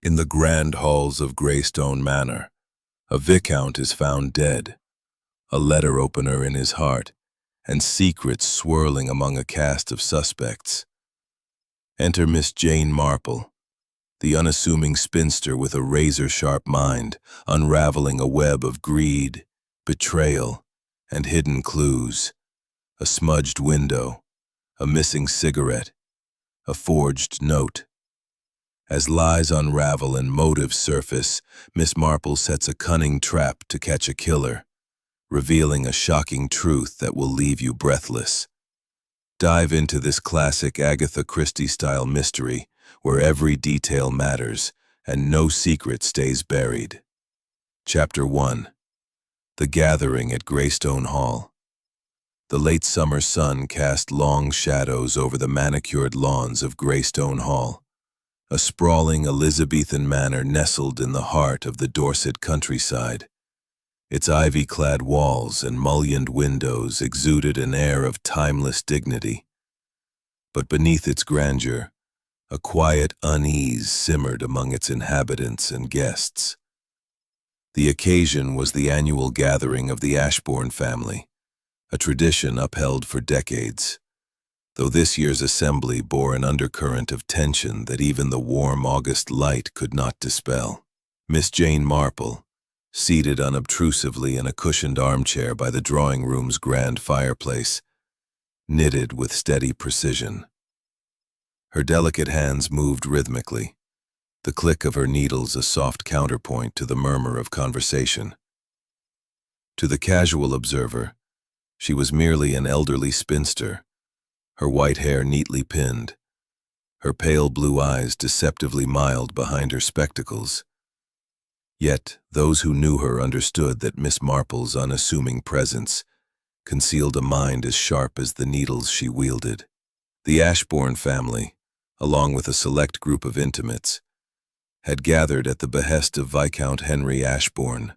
In the grand halls of Greystone Manor, a viscount is found dead, a letter opener in his heart, and secrets swirling among a cast of suspects. Enter Miss Jane Marple, the unassuming spinster with a razor-sharp mind, unraveling a web of greed, betrayal, and hidden clues. A smudged window, a missing cigarette, a forged note. As lies unravel and motives surface, Miss Marple sets a cunning trap to catch a killer, revealing a shocking truth that will leave you breathless. Dive into this classic Agatha Christie-style mystery where every detail matters and no secret stays buried. Chapter 1. The Gathering at Greystone Hall. The late summer sun cast long shadows over the manicured lawns of Greystone Hall, a sprawling Elizabethan manor nestled in the heart of the Dorset countryside. Its ivy-clad walls and mullioned windows exuded an air of timeless dignity. But beneath its grandeur, a quiet unease simmered among its inhabitants and guests. The occasion was the annual gathering of the Ashbourne family, a tradition upheld for decades, though this year's assembly bore an undercurrent of tension that even the warm August light could not dispel. Miss Jane Marple, seated unobtrusively in a cushioned armchair by the drawing-room's grand fireplace, knitted with steady precision. Her delicate hands moved rhythmically, the click of her needles a soft counterpoint to the murmur of conversation. To the casual observer, she was merely an elderly spinster, her white hair neatly pinned, her pale blue eyes deceptively mild behind her spectacles. Yet those who knew her understood that Miss Marple's unassuming presence concealed a mind as sharp as the needles she wielded. The Ashbourne family, along with a select group of intimates, had gathered at the behest of Viscount Henry Ashbourne,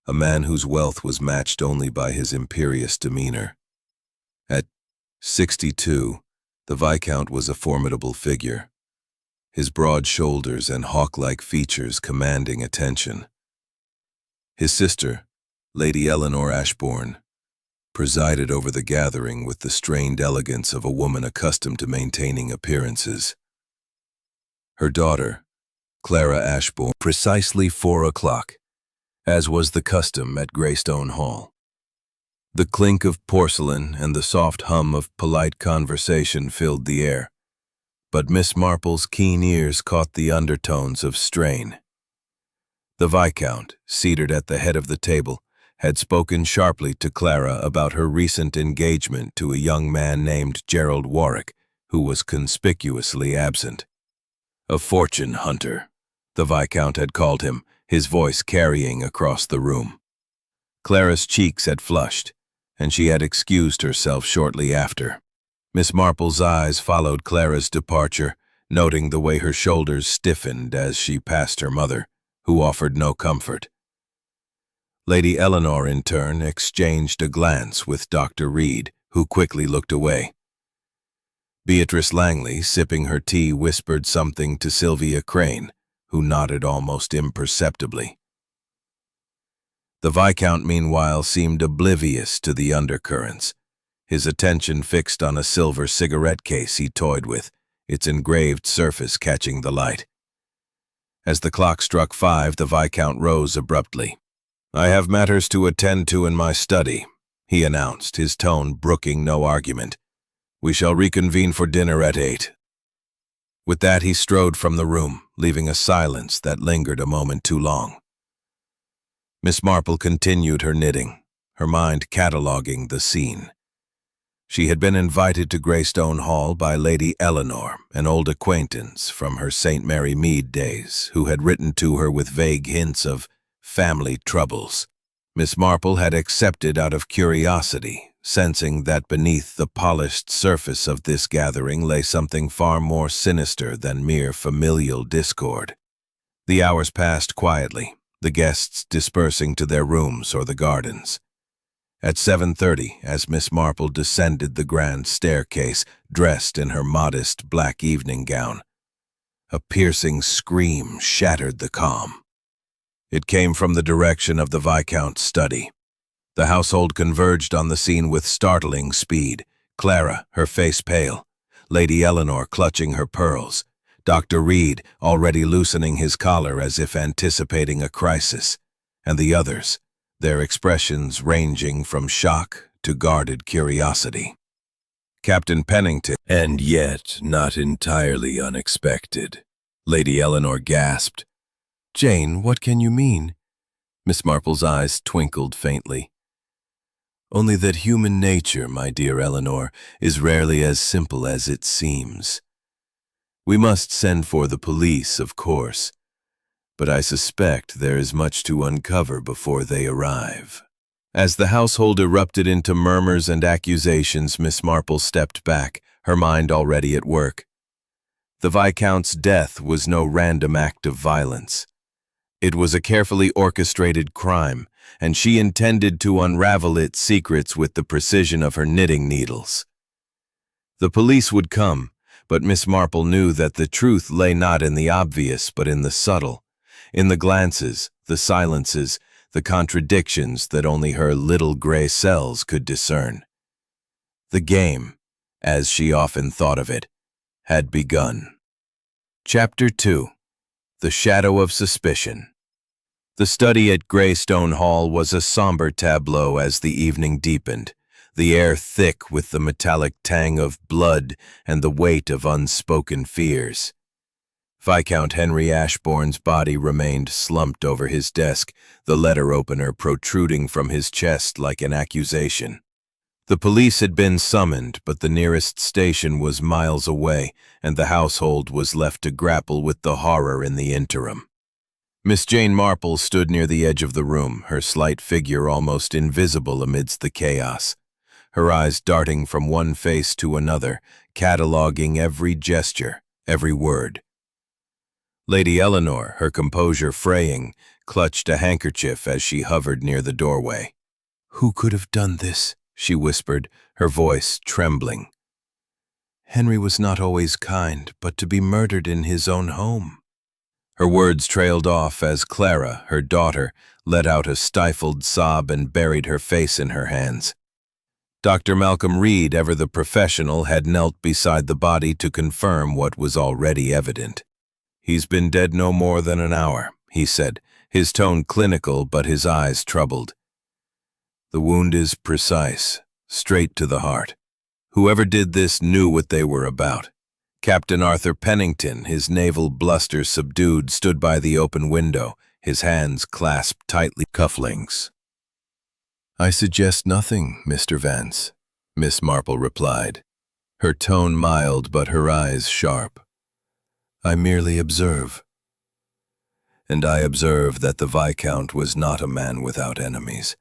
a man whose wealth was matched only by his imperious demeanor. At 62, the Viscount was a formidable figure, his broad shoulders and hawk-like features commanding attention. His sister, Lady Eleanor Ashbourne, presided over the gathering with the strained elegance of a woman accustomed to maintaining appearances. Her daughter, Clara Ashbourne, precisely 4 o'clock, as was the custom at Greystone Hall. The clink of porcelain and the soft hum of polite conversation filled the air, but Miss Marple's keen ears caught the undertones of strain. The Viscount, seated at the head of the table, had spoken sharply to Clara about her recent engagement to a young man named Gerald Warwick, who was conspicuously absent. A fortune hunter, the Viscount had called him, his voice carrying across the room. Clara's cheeks had flushed, and she had excused herself shortly after. Miss Marple's eyes followed Clara's departure, noting the way her shoulders stiffened as she passed her mother, who offered no comfort. Lady Eleanor, in turn, exchanged a glance with Dr. Reed, who quickly looked away. Beatrice Langley, sipping her tea, whispered something to Sylvia Crane, who nodded almost imperceptibly. The Viscount, meanwhile, seemed oblivious to the undercurrents, his attention fixed on a silver cigarette case he toyed with, its engraved surface catching the light. As the clock struck 5, the Viscount rose abruptly. "I have matters to attend to in my study," he announced, his tone brooking no argument. "We shall reconvene for dinner at 8. With that, he strode from the room, leaving a silence that lingered a moment too long. Miss Marple continued her knitting, her mind cataloguing the scene. She had been invited to Greystone Hall by Lady Eleanor, an old acquaintance from her St. Mary Mead days, who had written to her with vague hints of family troubles. Miss Marple had accepted out of curiosity, sensing that beneath the polished surface of this gathering lay something far more sinister than mere familial discord. The hours passed quietly, the guests dispersing to their rooms or the gardens. At 7:30, as Miss Marple descended the grand staircase, dressed in her modest black evening gown, A piercing scream shattered the calm. It came from the direction of the Viscount's study. The household converged on the scene with startling speed. Clara, her face pale, Lady Eleanor clutching her pearls, Dr. Reed already loosening his collar as if anticipating a crisis, and the others, their expressions ranging from shock to guarded curiosity. Captain Pennington, and yet not entirely unexpected. Lady Eleanor gasped. "Jane, what can you mean?" Miss Marple's eyes twinkled faintly. "Only that human nature, my dear Eleanor, is rarely as simple as it seems. We must send for the police, of course, but I suspect there is much to uncover before they arrive." As the household erupted into murmurs and accusations, Miss Marple stepped back, her mind already at work. The Viscount's death was no random act of violence. It was a carefully orchestrated crime, and she intended to unravel its secrets with the precision of her knitting needles. The police would come, but Miss Marple knew that the truth lay not in the obvious but in the subtle, in the glances, the silences, the contradictions that only her little gray cells could discern. The game, as she often thought of it, had begun. Chapter 2. The Shadow of Suspicion. The study at Greystone Hall was a somber tableau as the evening deepened, the air thick with the metallic tang of blood and the weight of unspoken fears. Viscount Henry Ashbourne's body remained slumped over his desk, the letter opener protruding from his chest like an accusation. The police had been summoned, but the nearest station was miles away, and the household was left to grapple with the horror in the interim. Miss Jane Marple stood near the edge of the room, her slight figure almost invisible amidst the chaos, her eyes darting from one face to another, cataloging every gesture, every word. Lady Eleanor, her composure fraying, clutched a handkerchief as she hovered near the doorway. "Who could have done this?" she whispered, her voice trembling. "Henry was not always kind, but to be murdered in his own home." Her words trailed off as Clara, her daughter, let out a stifled sob and buried her face in her hands. Dr. Malcolm Reed, ever the professional, had knelt beside the body to confirm what was already evident. "He's been dead no more than an hour," he said, his tone clinical but his eyes troubled. "The wound is precise, straight to the heart. Whoever did this knew what they were about." Captain Arthur Pennington, his naval bluster subdued, stood by the open window, his hands clasped tightly cufflinks. "I suggest nothing, Mr. Vance," Miss Marple replied, her tone mild but her eyes sharp. "I merely observe. And I observe that the Viscount was not a man without enemies,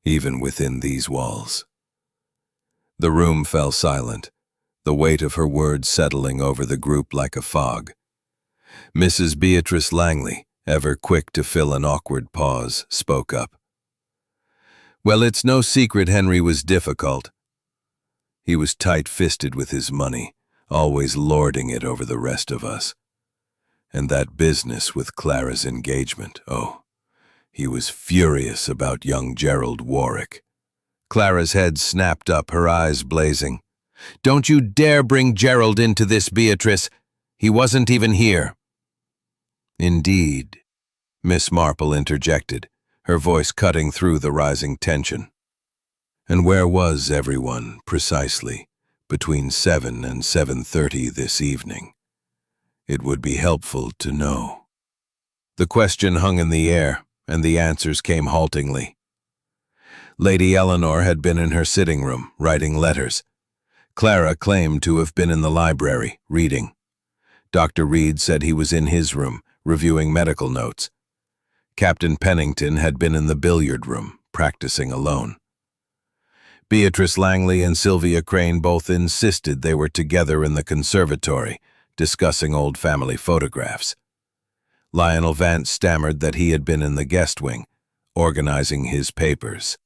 even within these walls." The room fell silent, the weight of her words settling over the group like a fog. Mrs. Beatrice Langley, ever quick to fill an awkward pause, spoke up. "Well, it's no secret Henry was difficult. He was tight-fisted with his money, always lording it over the rest of us. And that business with Clara's engagement, oh, he was furious about young Gerald Warwick." Clara's head snapped up, her eyes blazing. "Don't you dare bring Gerald into this, Beatrice. He wasn't even here." "Indeed," Miss Marple interjected, her voice cutting through the rising tension. "And where was everyone, precisely, between 7 and 7:30 this evening? It would be helpful to know." The question hung in the air, and the answers came haltingly. Lady Eleanor had been in her sitting room, writing letters. Clara claimed to have been in the library, reading. Dr. Reed said he was in his room, reviewing medical notes. Captain Pennington had been in the billiard room, practicing alone. Beatrice Langley and Sylvia Crane both insisted they were together in the conservatory, discussing old family photographs. Lionel Vance stammered that he had been in the guest wing, organizing his papers.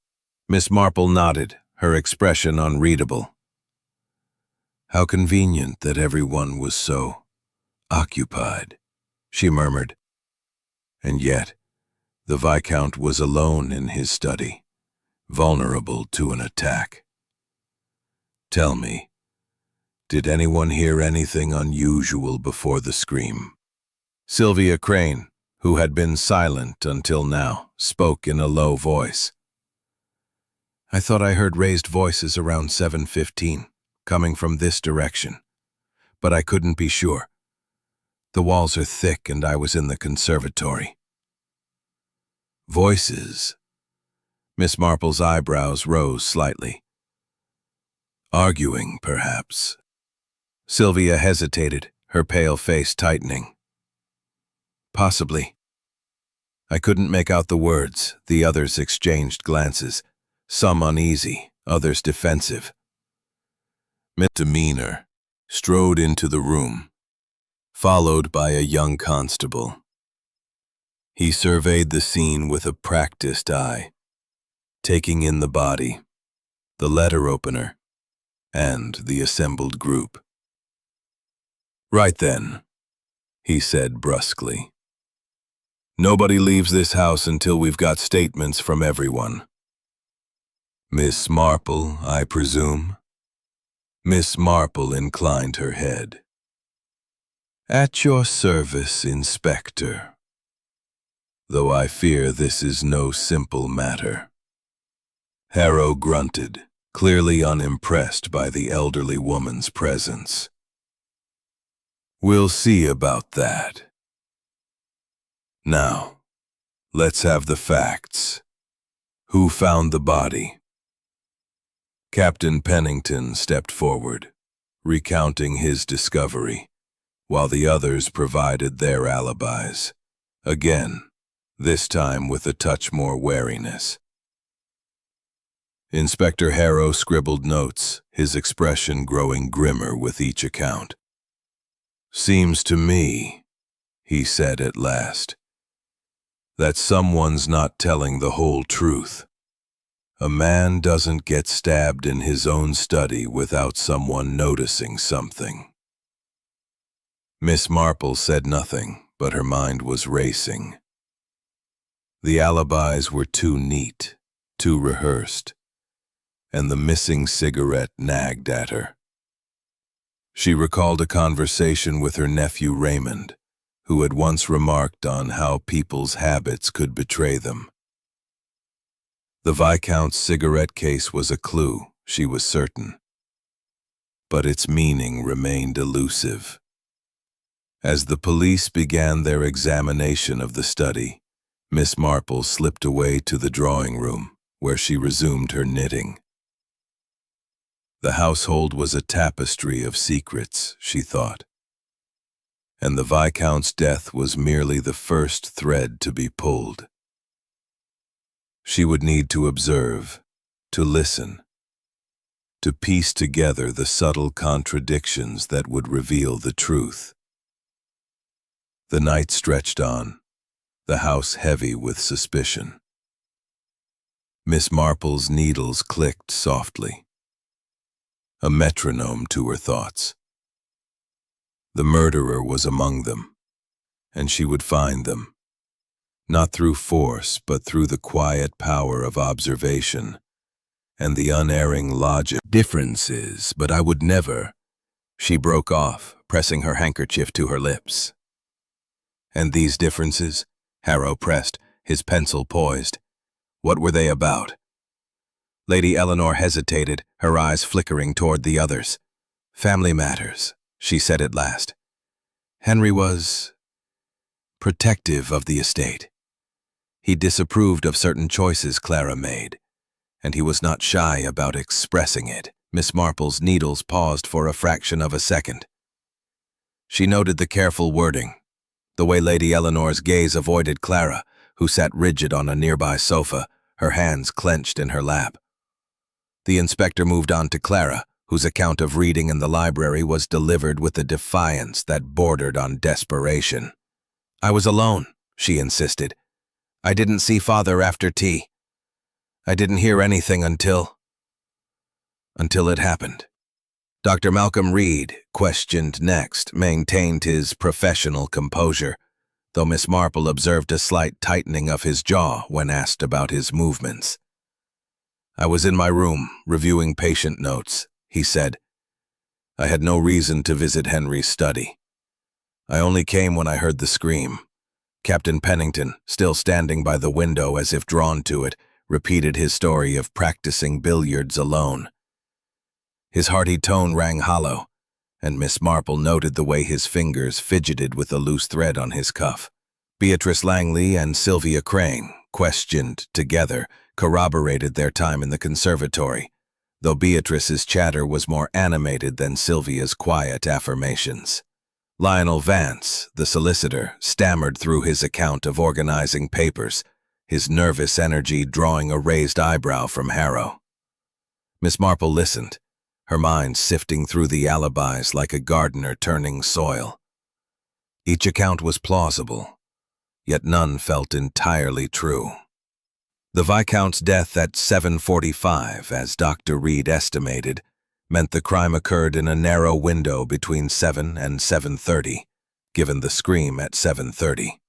Miss Marple nodded, her expression unreadable. "How convenient that everyone was so occupied, she murmured. And yet, the Viscount was alone in his study, vulnerable to an attack. Tell me, did anyone hear anything unusual before the scream? Sylvia Crane, who had been silent until now, spoke in a low voice. I thought I heard raised voices around 7:15, coming from this direction, but I couldn't be sure. The walls are thick and I was in the conservatory. Voices? Miss Marple's eyebrows rose slightly. Arguing, perhaps. Sylvia hesitated, her pale face tightening. Possibly. I couldn't make out the words. The others exchanged glances, some uneasy, others defensive. Miss Demeanor strode into the room, followed by a young constable. He surveyed the scene with a practiced eye, taking in the body, the letter opener, and the assembled group. Right then, he said brusquely. Nobody leaves this house until we've got statements from everyone. Miss Marple, I presume? Miss Marple inclined her head. At your service, Inspector. Though I fear this is no simple matter. Harrow grunted, clearly unimpressed by the elderly woman's presence. We'll see about that. Now, let's have the facts. Who found the body? Captain Pennington stepped forward, recounting his discovery, while the others provided their alibis. Again, this time with a touch more wariness. Inspector Harrow scribbled notes, his expression growing grimmer with each account. Seems to me, he said at last, that someone's not telling the whole truth. A man doesn't get stabbed in his own study without someone noticing something. Miss Marple said nothing, but her mind was racing. The alibis were too neat, too rehearsed, and the missing cigarette nagged at her. She recalled a conversation with her nephew Raymond, who had once remarked on how people's habits could betray them. The Viscount's cigarette case was a clue, she was certain, but its meaning remained elusive. As the police began their examination of the study, Miss Marple slipped away to the drawing room, where she resumed her knitting. The household was a tapestry of secrets, she thought, and the Viscount's death was merely the first thread to be pulled. She would need to observe, to listen, to piece together the subtle contradictions that would reveal the truth. The night stretched on, the house heavy with suspicion. Miss Marple's needles clicked softly, a metronome to her thoughts. The murderer was among them, and she would find them, not through force, but through the quiet power of observation and the unerring logic. Differences, but I would never, she broke off, pressing her handkerchief to her lips. And these differences, Harrow pressed, his pencil poised. What were they about? Lady Eleanor hesitated, her eyes flickering toward the others. Family matters, she said at last. Henry was protective of the estate. He disapproved of certain choices Clara made, and he was not shy about expressing it. Miss Marple's needles paused for a fraction of a second. She noted the careful wording, the way Lady Eleanor's gaze avoided Clara, who sat rigid on a nearby sofa, her hands clenched in her lap. The inspector moved on to Clara, whose account of reading in the library was delivered with a defiance that bordered on desperation. I was alone, she insisted. I didn't see Father after tea. I didn't hear anything until it happened. Dr. Malcolm Reed, questioned next, maintained his professional composure, though Miss Marple observed a slight tightening of his jaw when asked about his movements. "I was in my room, reviewing patient notes," he said. "I had no reason to visit Henry's study. I only came when I heard the scream." Captain Pennington, still standing by the window as if drawn to it, repeated his story of practicing billiards alone. His hearty tone rang hollow, and Miss Marple noted the way his fingers fidgeted with the loose thread on his cuff. Beatrice Langley and Sylvia Crane, questioned together, corroborated their time in the conservatory, though Beatrice's chatter was more animated than Sylvia's quiet affirmations. Lionel Vance, the solicitor, stammered through his account of organizing papers, his nervous energy drawing a raised eyebrow from Harrow. Miss Marple listened, her mind sifting through the alibis like a gardener turning soil. Each account was plausible, yet none felt entirely true. The Viscount's death at 7:45, as Dr. Reed estimated, meant the crime occurred in a narrow window between 7 and 7:30, given the scream at 7:30.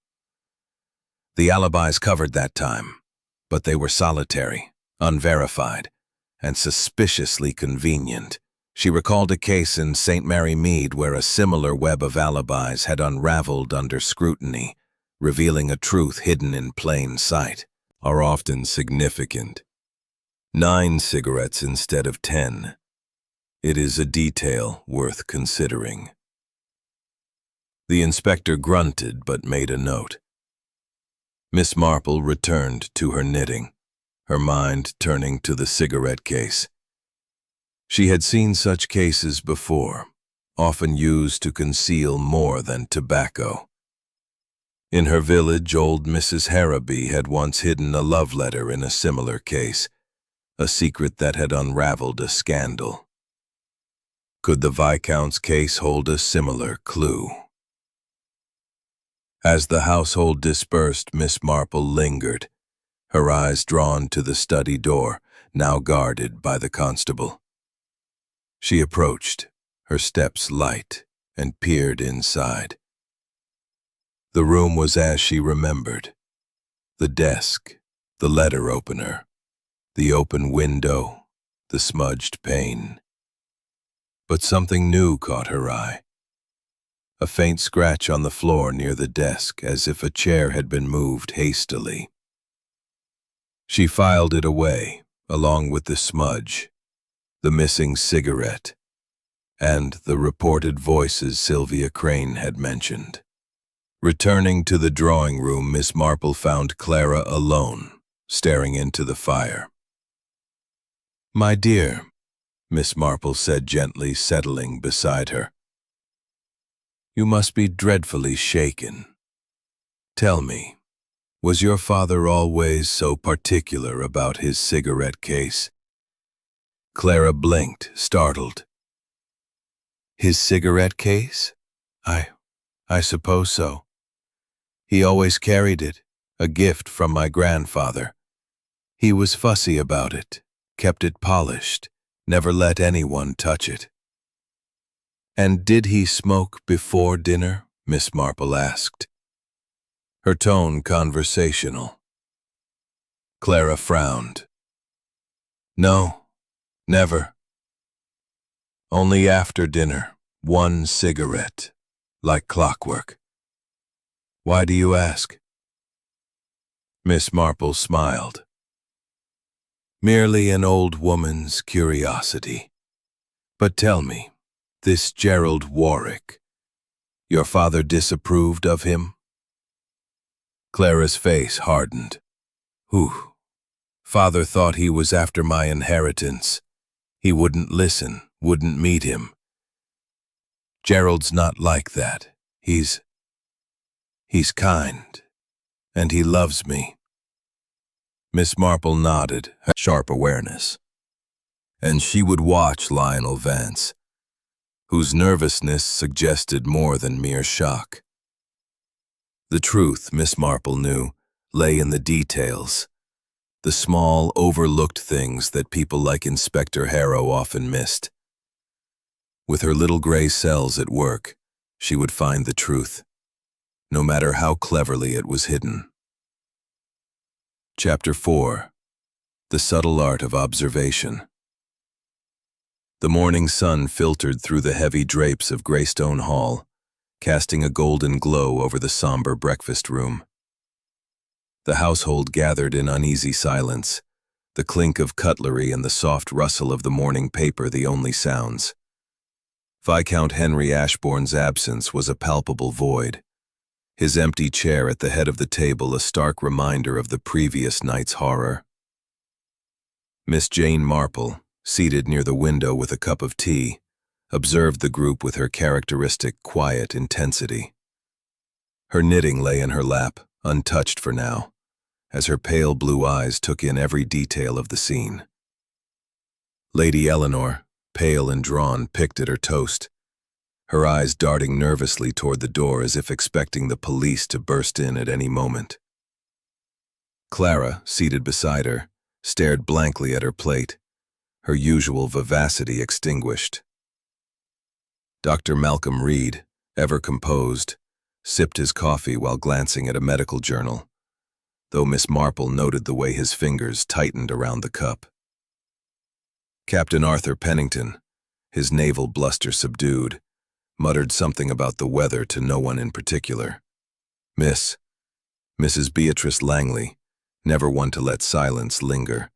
The alibis covered that time, but they were solitary, unverified, and suspiciously convenient. She recalled a case in St. Mary Mead where a similar web of alibis had unraveled under scrutiny, revealing a truth hidden in plain sight. Are often significant. 9 cigarettes instead of 10. It is a detail worth considering. The inspector grunted but made a note. Miss Marple returned to her knitting, her mind turning to the cigarette case. She had seen such cases before, often used to conceal more than tobacco. In her village, old Mrs. Harrowby had once hidden a love letter in a similar case, a secret that had unraveled a scandal. Could the Viscount's case hold a similar clue? As the household dispersed, Miss Marple lingered, her eyes drawn to the study door, now guarded by the constable. She approached, her steps light, and peered inside. The room was as she remembered. The desk, the letter opener, the open window, the smudged pane. But something new caught her eye. A faint scratch on the floor near the desk, as if a chair had been moved hastily. She filed it away, along with the smudge, the missing cigarette, and the reported voices Sylvia Crane had mentioned. Returning to the drawing room, Miss Marple found Clara alone, staring into the fire. "My dear," Miss Marple said gently, settling beside her, "you must be dreadfully shaken. Tell me, was your father always so particular about his cigarette case?" Clara blinked, startled. "His cigarette case? I suppose so. He always carried it, a gift from my grandfather. He was fussy about it, kept it polished, never let anyone touch it." "And did he smoke before dinner?" Miss Marple asked, her tone conversational. Clara frowned. "No, never. Only after dinner, 1 cigarette, like clockwork." "Why do you ask?" Miss Marple smiled. "Merely an old woman's curiosity. But tell me, this Gerald Warwick, your father disapproved of him?" Clara's face hardened. "Whew. Father thought he was after my inheritance. He wouldn't listen, wouldn't meet him. Gerald's not like that. He's kind, and he loves me." Miss Marple nodded, her sharp awareness. And she would watch Lionel Vance, whose nervousness suggested more than mere shock. The truth, Miss Marple knew, lay in the details, the small, overlooked things that people like Inspector Harrow often missed. With her little gray cells at work, she would find the truth, no matter how cleverly it was hidden. Chapter 4. The Subtle Art of Observation. The morning sun filtered through the heavy drapes of Greystone Hall, casting a golden glow over the somber breakfast room. The household gathered in uneasy silence, the clink of cutlery and the soft rustle of the morning paper the only sounds. Viscount Henry Ashbourne's absence was a palpable void, his empty chair at the head of the table a stark reminder of the previous night's horror. Miss Jane Marple, seated near the window with a cup of tea, observed the group with her characteristic quiet intensity. Her knitting lay in her lap, untouched for now, as her pale blue eyes took in every detail of the scene. Lady Eleanor, pale and drawn, picked at her toast, her eyes darting nervously toward the door as if expecting the police to burst in at any moment. Clara, seated beside her, stared blankly at her plate, her usual vivacity extinguished. Dr. Malcolm Reed, ever composed, sipped his coffee while glancing at a medical journal, though Miss Marple noted the way his fingers tightened around the cup. Captain Arthur Pennington, his naval bluster subdued, muttered something about the weather to no one in particular. Mrs. Beatrice Langley, never one to let silence linger,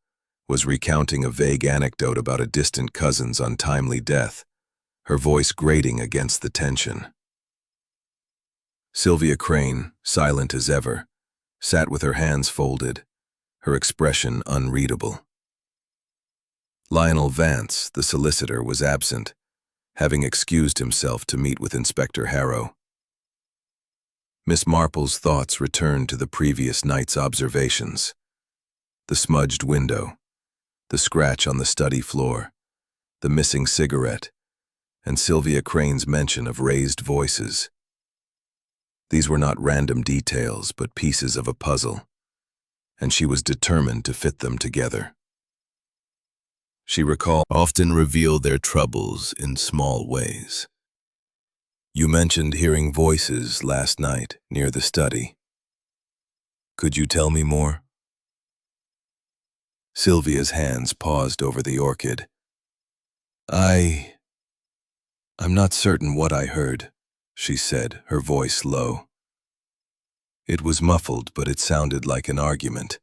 was recounting a vague anecdote about a distant cousin's untimely death, her voice grating against the tension. Sylvia Crane, silent as ever, sat with her hands folded, her expression unreadable. Lionel Vance, the solicitor, was absent, having excused himself to meet with Inspector Harrow. Miss Marple's thoughts returned to the previous night's observations. The smudged window, the scratch on the study floor, the missing cigarette, and Sylvia Crane's mention of raised voices. These were not random details, but pieces of a puzzle, and she was determined to fit them together. She recalled often reveal their troubles in small ways. You mentioned hearing voices last night near the study. Could you tell me more? Sylvia's hands paused over the orchid. I'm not certain what I heard, she said, her voice low. It was muffled, but it sounded like an argument.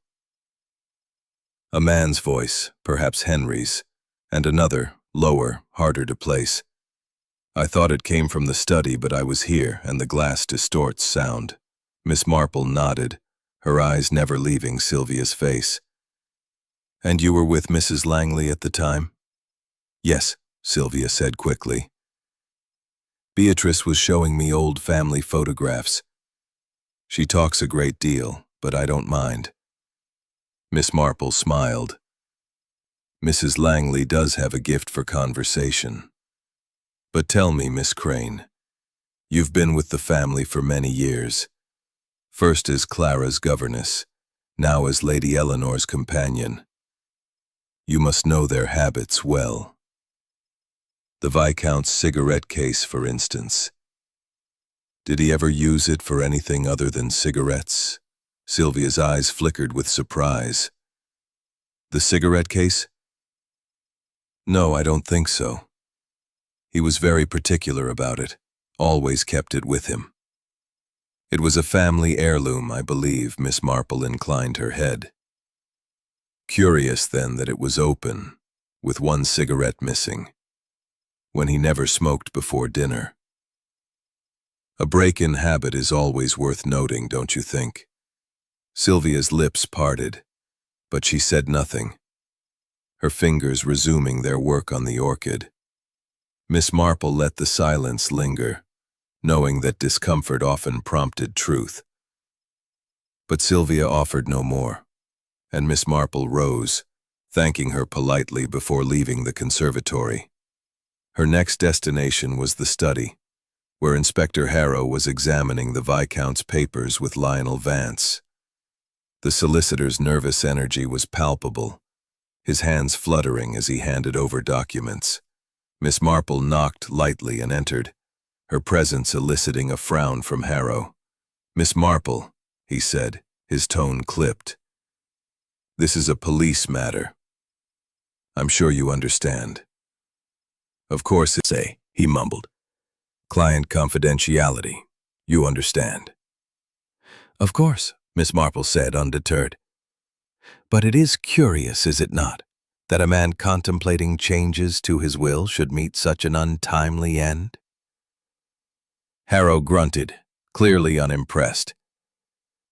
A man's voice, perhaps Henry's, and another, lower, harder to place. I thought it came from the study, but I was here, and the glass distorts sound. Miss Marple nodded, her eyes never leaving Sylvia's face. And you were with Mrs. Langley at the time? Yes, Sylvia said quickly. Beatrice was showing me old family photographs. She talks a great deal, but I don't mind. Miss Marple smiled. Mrs. Langley does have a gift for conversation. But tell me, Miss Crane, you've been with the family for many years. First as Clara's governess, now as Lady Eleanor's companion. You must know their habits well. The Viscount's cigarette case, for instance. Did he ever use it for anything other than cigarettes? Sylvia's eyes flickered with surprise. The cigarette case? No, I don't think so. He was very particular about it, always kept it with him. It was a family heirloom, I believe. Miss Marple inclined her head. Curious, then, that it was open, with one cigarette missing, when he never smoked before dinner. A break-in habit is always worth noting, don't you think? Sylvia's lips parted, but she said nothing, her fingers resuming their work on the orchid. Miss Marple let the silence linger, knowing that discomfort often prompted truth. But Sylvia offered no more, and Miss Marple rose, thanking her politely before leaving the conservatory. Her next destination was the study, where Inspector Harrow was examining the Viscount's papers with Lionel Vance. The solicitor's nervous energy was palpable, his hands fluttering as he handed over documents. Miss Marple knocked lightly and entered, her presence eliciting a frown from Harrow. "Miss Marple," he said, his tone clipped. "This is a police matter. I'm sure you understand." "Of course it's a," he mumbled. "Client confidentiality. You understand." "Of course," Miss Marple said, undeterred. "But it is curious, is it not, that a man contemplating changes to his will should meet such an untimely end?" Harrow grunted, clearly unimpressed.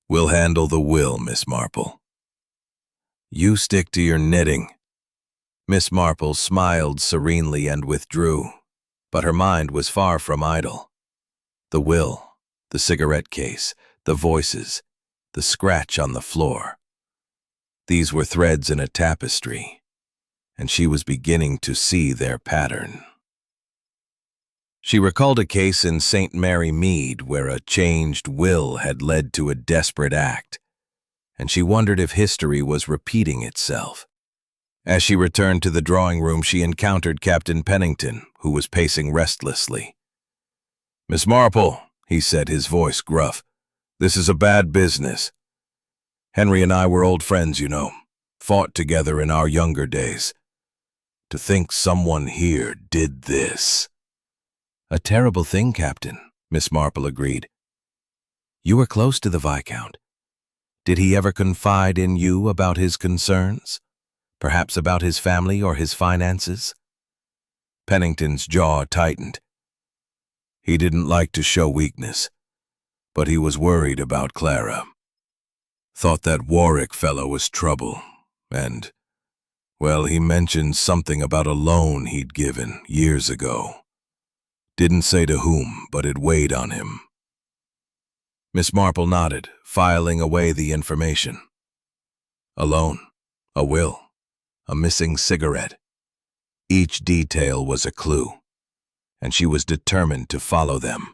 "We'll handle the will, Miss Marple." "You stick to your knitting." Miss Marple smiled serenely and withdrew, but her mind was far from idle. The will, the cigarette case, the voices, the scratch on the floor. These were threads in a tapestry, and she was beginning to see their pattern. She recalled a case in St. Mary Mead where a changed will had led to a desperate act, and she wondered if history was repeating itself. As she returned to the drawing room, she encountered Captain Pennington, who was pacing restlessly. "Miss Marple," he said, his voice gruff, "this is a bad business. Henry and I were old friends, you know, fought together in our younger days. To think someone here did this." "A terrible thing, Captain," Miss Marple agreed. "You were close to the Viscount. Did he ever confide in you about his concerns? Perhaps about his family or his finances?" Pennington's jaw tightened. "He didn't like to show weakness, but he was worried about Clara. Thought that Warwick fellow was trouble, and, well, he mentioned something about a loan he'd given years ago. Didn't say to whom, but it weighed on him." Miss Marple nodded, filing away the information. A loan, a will, a missing cigarette. Each detail was a clue, and she was determined to follow them.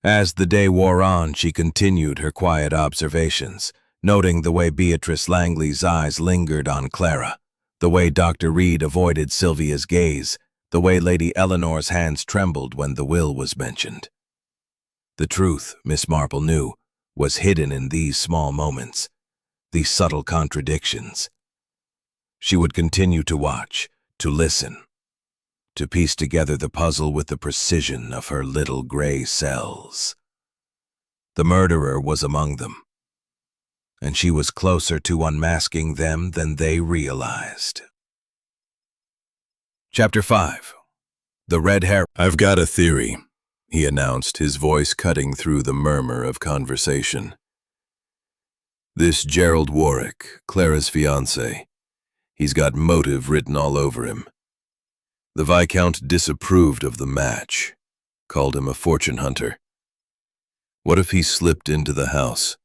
As the day wore on, she continued her quiet observations, noting the way Beatrice Langley's eyes lingered on Clara, the way Dr. Reed avoided Sylvia's gaze, the way Lady Eleanor's hands trembled when the will was mentioned. The truth, Miss Marple knew, was hidden in these small moments, these subtle contradictions. She would continue to watch, to listen, to piece together the puzzle with the precision of her little gray cells. The murderer was among them, and she was closer to unmasking them than they realized. Chapter 5. The Red Hair. "I've got a theory," he announced, his voice cutting through the murmur of conversation. "This Gerald Warwick, Clara's fiancé, he's got motive written all over him. The Viscount disapproved of the match, called him a fortune hunter. What if he slipped into the house,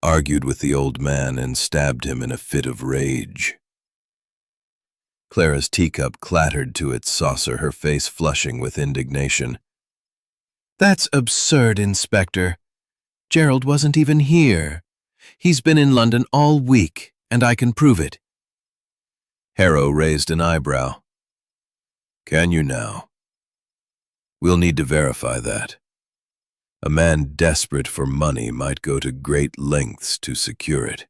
argued with the old man, and stabbed him in a fit of rage?" Clara's teacup clattered to its saucer, her face flushing with indignation. "That's absurd, Inspector. Gerald wasn't even here. He's been in London all week, and I can prove it." Harrow raised an eyebrow. "Can you now? We'll need to verify that. A man desperate for money might go to great lengths to secure it."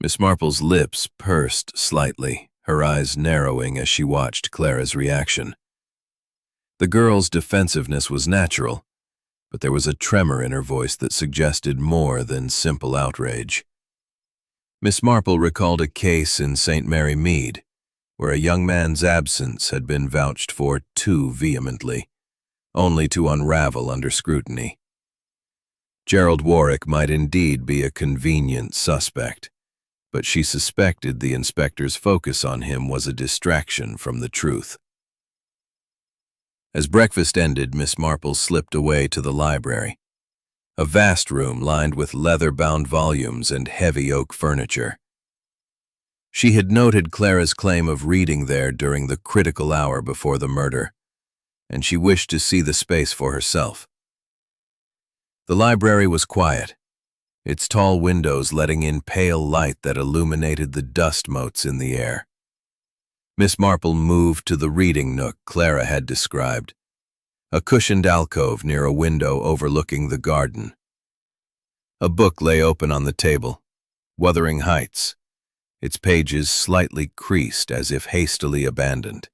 Miss Marple's lips pursed slightly, her eyes narrowing as she watched Clara's reaction. The girl's defensiveness was natural, but there was a tremor in her voice that suggested more than simple outrage. Miss Marple recalled a case in St. Mary Mead, where a young man's absence had been vouched for too vehemently, only to unravel under scrutiny. Gerald Warwick might indeed be a convenient suspect, but she suspected the inspector's focus on him was a distraction from the truth. As breakfast ended, Miss Marple slipped away to the library, a vast room lined with leather-bound volumes and heavy oak furniture. She had noted Clara's claim of reading there during the critical hour before the murder, and she wished to see the space for herself. The library was quiet, its tall windows letting in pale light that illuminated the dust motes in the air. Miss Marple moved to the reading nook Clara had described, a cushioned alcove near a window overlooking the garden. A book lay open on the table, Wuthering Heights, its pages slightly creased as if hastily abandoned.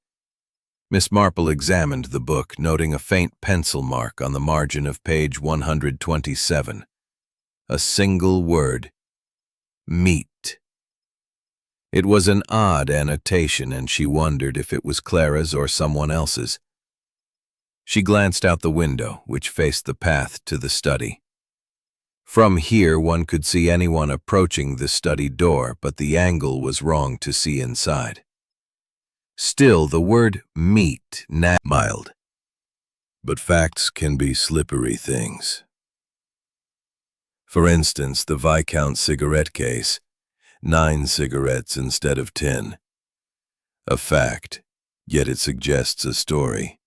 Miss Marple examined the book, noting a faint pencil mark on the margin of page 127. A single word, meat. It was an odd annotation, and she wondered if it was Clara's or someone else's. She glanced out the window, which faced the path to the study. From here one could see anyone approaching the study door, but the angle was wrong to see inside. Still, the word meat mild. But facts can be slippery things. For instance, the Viscount cigarette case, 9 cigarettes instead of 10. A fact, yet it suggests a story.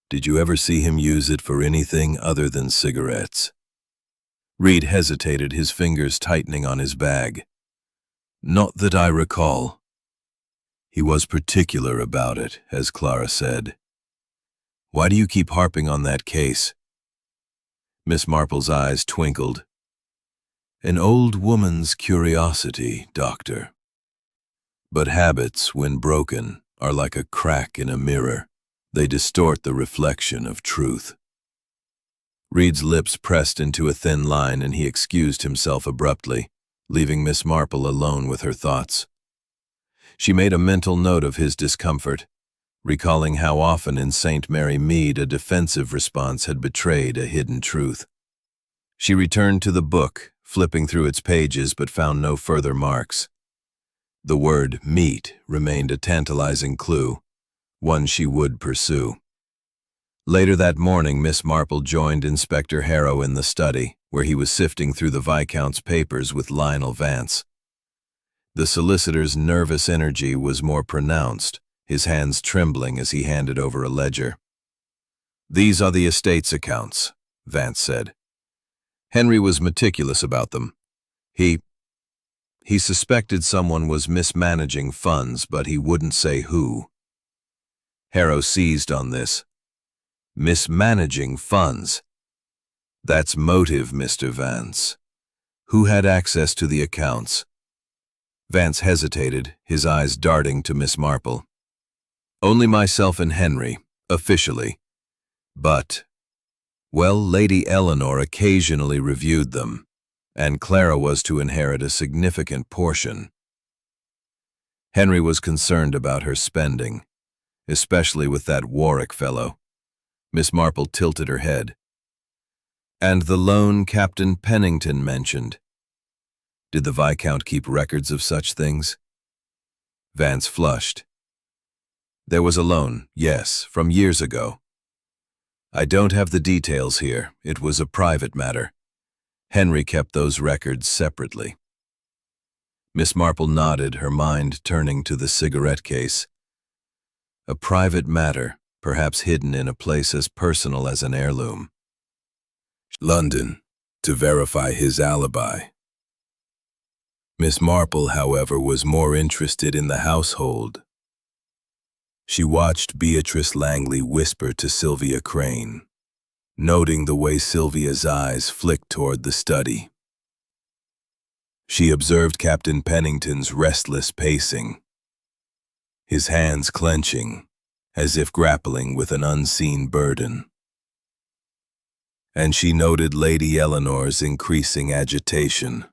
Did you ever see him use it for anything other than cigarettes? Reed hesitated, his fingers tightening on his bag. Not that I recall. He was particular about it, as Clara said. Why do you keep harping on that case? Miss Marple's eyes twinkled. An old woman's curiosity, Doctor. But habits, when broken, are like a crack in a mirror. They distort the reflection of truth. Reed's lips pressed into a thin line, and he excused himself abruptly, leaving Miss Marple alone with her thoughts. She made a mental note of his discomfort, recalling how often in St. Mary Mead a defensive response had betrayed a hidden truth. She returned to the book, flipping through its pages, but found no further marks. The word meat remained a tantalizing clue, one she would pursue. Later that morning, Miss Marple joined Inspector Harrow in the study, where he was sifting through the Viscount's papers with Lionel Vance. The solicitor's nervous energy was more pronounced, his hands trembling as he handed over a ledger. These are the estate's accounts, Vance said. Henry was meticulous about them. He suspected someone was mismanaging funds, but he wouldn't say who. Harrow seized on this. Mismanaging funds. That's motive, Mr. Vance. Who had access to the accounts? Vance hesitated, his eyes darting to Miss Marple. Only myself and Henry, officially. But, well, Lady Eleanor occasionally reviewed them, and Clara was to inherit a significant portion. Henry was concerned about her spending, especially with that Warwick fellow. Miss Marple tilted her head. And the loan Captain Pennington mentioned. Did the Viscount keep records of such things? Vance flushed. There was a loan, yes, from years ago. I don't have the details here. It was a private matter. Henry kept those records separately. Miss Marple nodded, her mind turning to the cigarette case. A private matter, perhaps hidden in a place as personal as an heirloom. London, to verify his alibi. Miss Marple, however, was more interested in the household. She watched Beatrice Langley whisper to Sylvia Crane, noting the way Sylvia's eyes flicked toward the study. She observed Captain Pennington's restless pacing, his hands clenching, as if grappling with an unseen burden. And she noted Lady Eleanor's increasing agitation,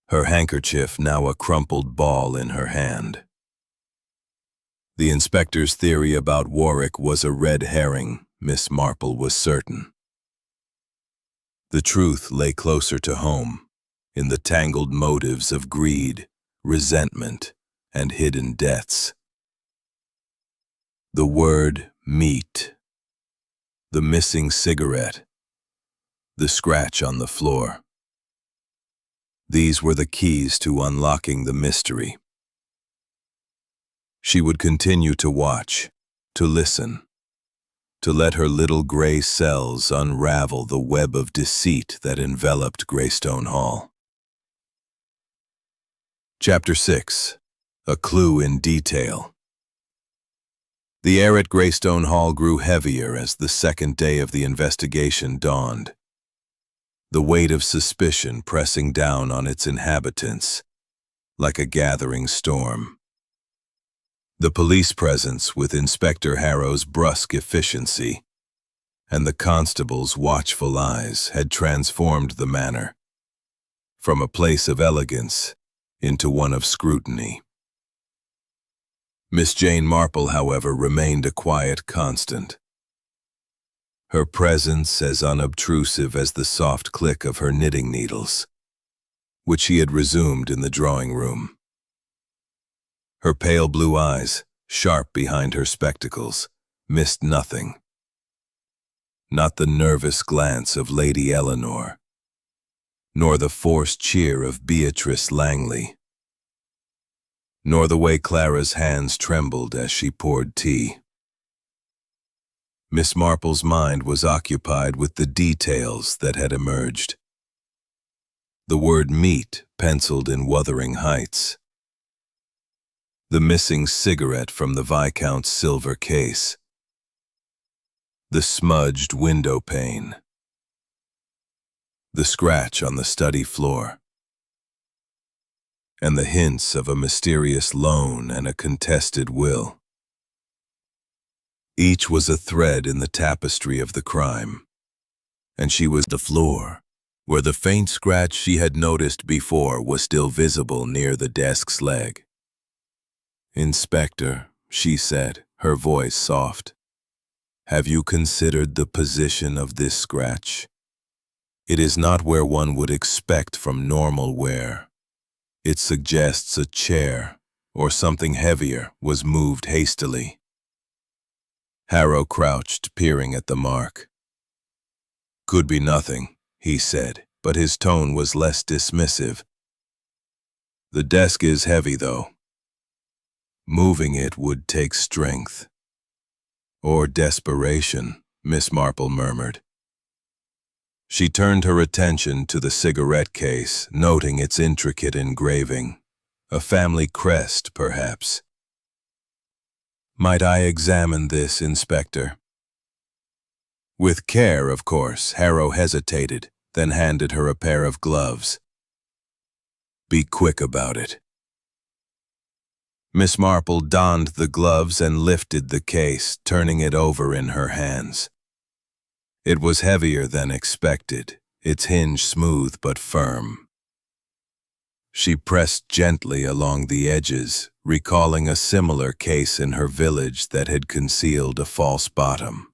her handkerchief now a crumpled ball in her hand. The inspector's theory about Warwick was a red herring, Miss Marple was certain. The truth lay closer to home, in the tangled motives of greed, resentment, and hidden debts. The word meat, the missing cigarette, the scratch on the floor. These were the keys to unlocking the mystery. She would continue to watch, to listen, to let her little gray cells unravel the web of deceit that enveloped Greystone Hall. Chapter 6. A clue in detail. The air at Greystone Hall grew heavier as the second day of the investigation dawned, the weight of suspicion pressing down on its inhabitants like a gathering storm. The police presence, with Inspector Harrow's brusque efficiency and the constable's watchful eyes, had transformed the manor from a place of elegance into one of scrutiny. Miss Jane Marple, however, remained a quiet constant, her presence as unobtrusive as the soft click of her knitting needles, which she had resumed in the drawing room. Her pale blue eyes, sharp behind her spectacles, missed nothing. Not the nervous glance of Lady Eleanor, nor the forced cheer of Beatrice Langley, nor the way Clara's hands trembled as she poured tea. Miss Marple's mind was occupied with the details that had emerged. The word meat penciled in Wuthering Heights. The missing cigarette from the Viscount's silver case. The smudged window pane. The scratch on the study floor. And the hints of a mysterious loan and a contested will. Each was a thread in the tapestry of the crime, and she was the floor, where the faint scratch she had noticed before was still visible near the desk's leg. "Inspector," she said, her voice soft, "have you considered the position of this scratch? It is not where one would expect from normal wear. It suggests a chair, or something heavier, was moved hastily." Harrow crouched, peering at the mark. "Could be nothing," he said, but his tone was less dismissive. "The desk is heavy, though. Moving it would take strength." "Or desperation," Miss Marple murmured. She turned her attention to the cigarette case, noting its intricate engraving. A family crest, perhaps. "Might I examine this, Inspector?" With care, of course. Harrow hesitated, then handed her a pair of gloves. "Be quick about it." Miss Marple donned the gloves and lifted the case, turning it over in her hands. It was heavier than expected, its hinge smooth but firm. She pressed gently along the edges, recalling a similar case in her village that had concealed a false bottom.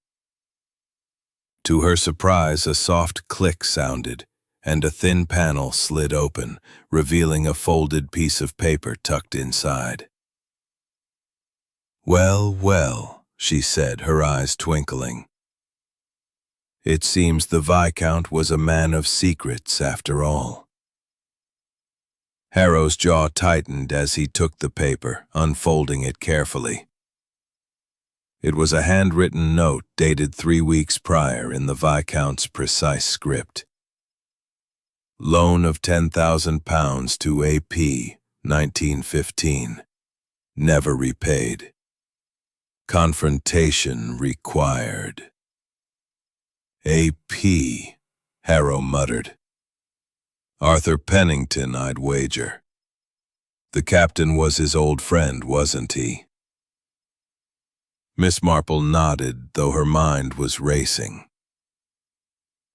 To her surprise, a soft click sounded, and a thin panel slid open, revealing a folded piece of paper tucked inside. "Well, well," she said, her eyes twinkling. "It seems the Viscount was a man of secrets after all." Harrow's jaw tightened as he took the paper, unfolding it carefully. It was a handwritten note dated 3 weeks prior in the Viscount's precise script. "Loan of £10,000 to AP, 1915. Never repaid. Confrontation required." "AP," Harrow muttered. "Arthur Pennington, I'd wager. The captain was his old friend, wasn't he?" Miss Marple nodded, though her mind was racing.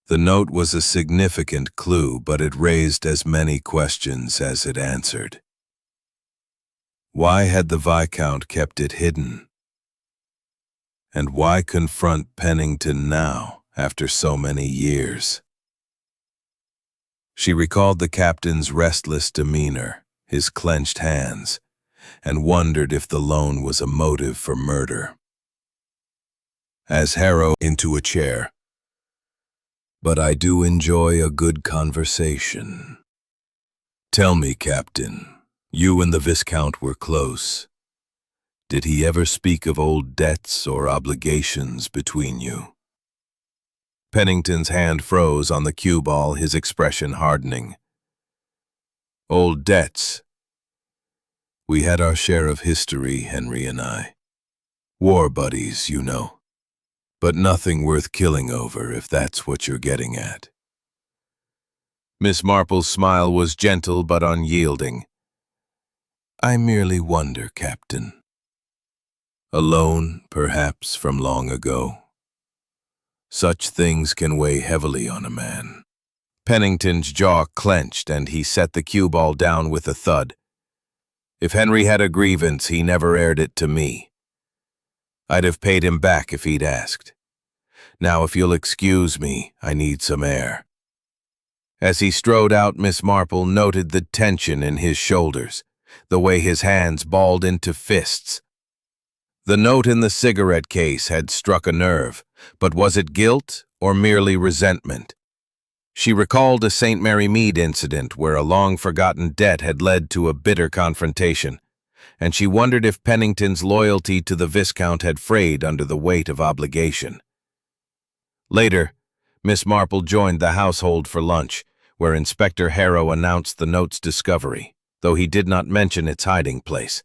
The note was a significant clue, but it raised as many questions as it answered. Why had the Viscount kept it hidden? And why confront Pennington now, after so many years? She recalled the captain's restless demeanor, his clenched hands, and wondered if the loan was a motive for murder. As Harrow into a chair, "But I do enjoy a good conversation. Tell me, Captain, you and the Viscount were close. Did he ever speak of old debts or obligations between you?" Pennington's hand froze on the cue ball, his expression hardening. "Old debts? We had our share of history, Henry and I. War buddies, you know. But nothing worth killing over, if that's what you're getting at. Miss Marple's smile was gentle but unyielding. I merely wonder, Captain. Alone, perhaps, from long ago. Such things can weigh heavily on a man. Pennington's jaw clenched, and he set the cue ball down with a thud. If Henry had a grievance, he never aired it to me. I'd have paid him back if he'd asked. Now, if you'll excuse me, I need some air. As he strode out, Miss Marple noted the tension in his shoulders, the way his hands balled into fists. The note in the cigarette case had struck a nerve, but was it guilt or merely resentment? She recalled a St. Mary Mead incident where a long-forgotten debt had led to a bitter confrontation, and she wondered if Pennington's loyalty to the Viscount had frayed under the weight of obligation. Later, Miss Marple joined the household for lunch, where Inspector Harrow announced the note's discovery, though he did not mention its hiding place.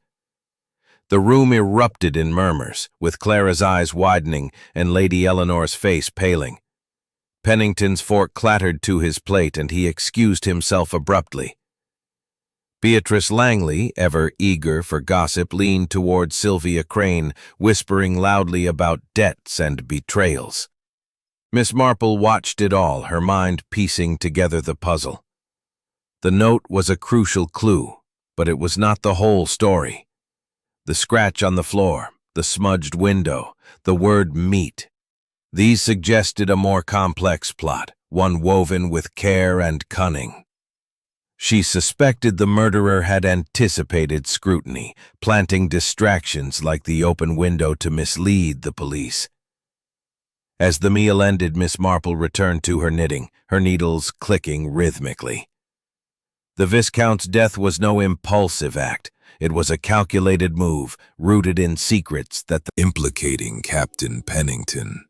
The room erupted in murmurs, with Clara's eyes widening and Lady Eleanor's face paling. Pennington's fork clattered to his plate, and he excused himself abruptly. Beatrice Langley, ever eager for gossip, leaned toward Sylvia Crane, whispering loudly about debts and betrayals. Miss Marple watched it all, her mind piecing together the puzzle. The note was a crucial clue, but it was not the whole story. The scratch on the floor, the smudged window, the word meat. These suggested a more complex plot, one woven with care and cunning. She suspected the murderer had anticipated scrutiny, planting distractions like the open window to mislead the police. As the meal ended, Miss Marple returned to her knitting, her needles clicking rhythmically. The Viscount's death was no impulsive act. It was a calculated move, rooted in secrets that implicating Captain Pennington.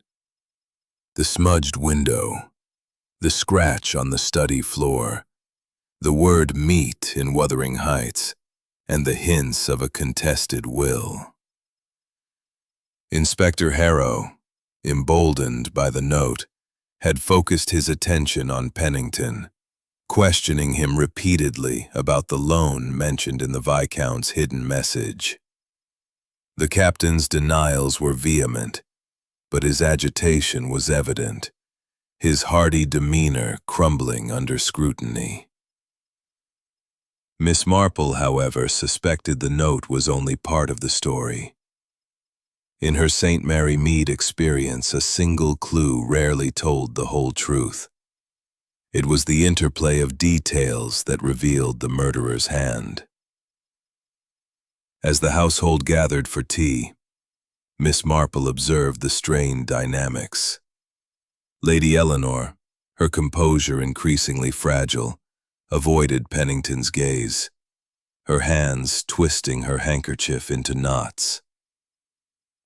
The smudged window, the scratch on the study floor, the word meat in Wuthering Heights, and the hints of a contested will. Inspector Harrow, emboldened by the note, had focused his attention on Pennington, questioning him repeatedly about the loan mentioned in the Viscount's hidden message. The captain's denials were vehement, but his agitation was evident, his hearty demeanor crumbling under scrutiny. Miss Marple, however, suspected the note was only part of the story. In her St. Mary Mead experience, a single clue rarely told the whole truth. It was the interplay of details that revealed the murderer's hand. As the household gathered for tea, Miss Marple observed the strained dynamics. Lady Eleanor, her composure increasingly fragile, avoided Pennington's gaze, her hands twisting her handkerchief into knots.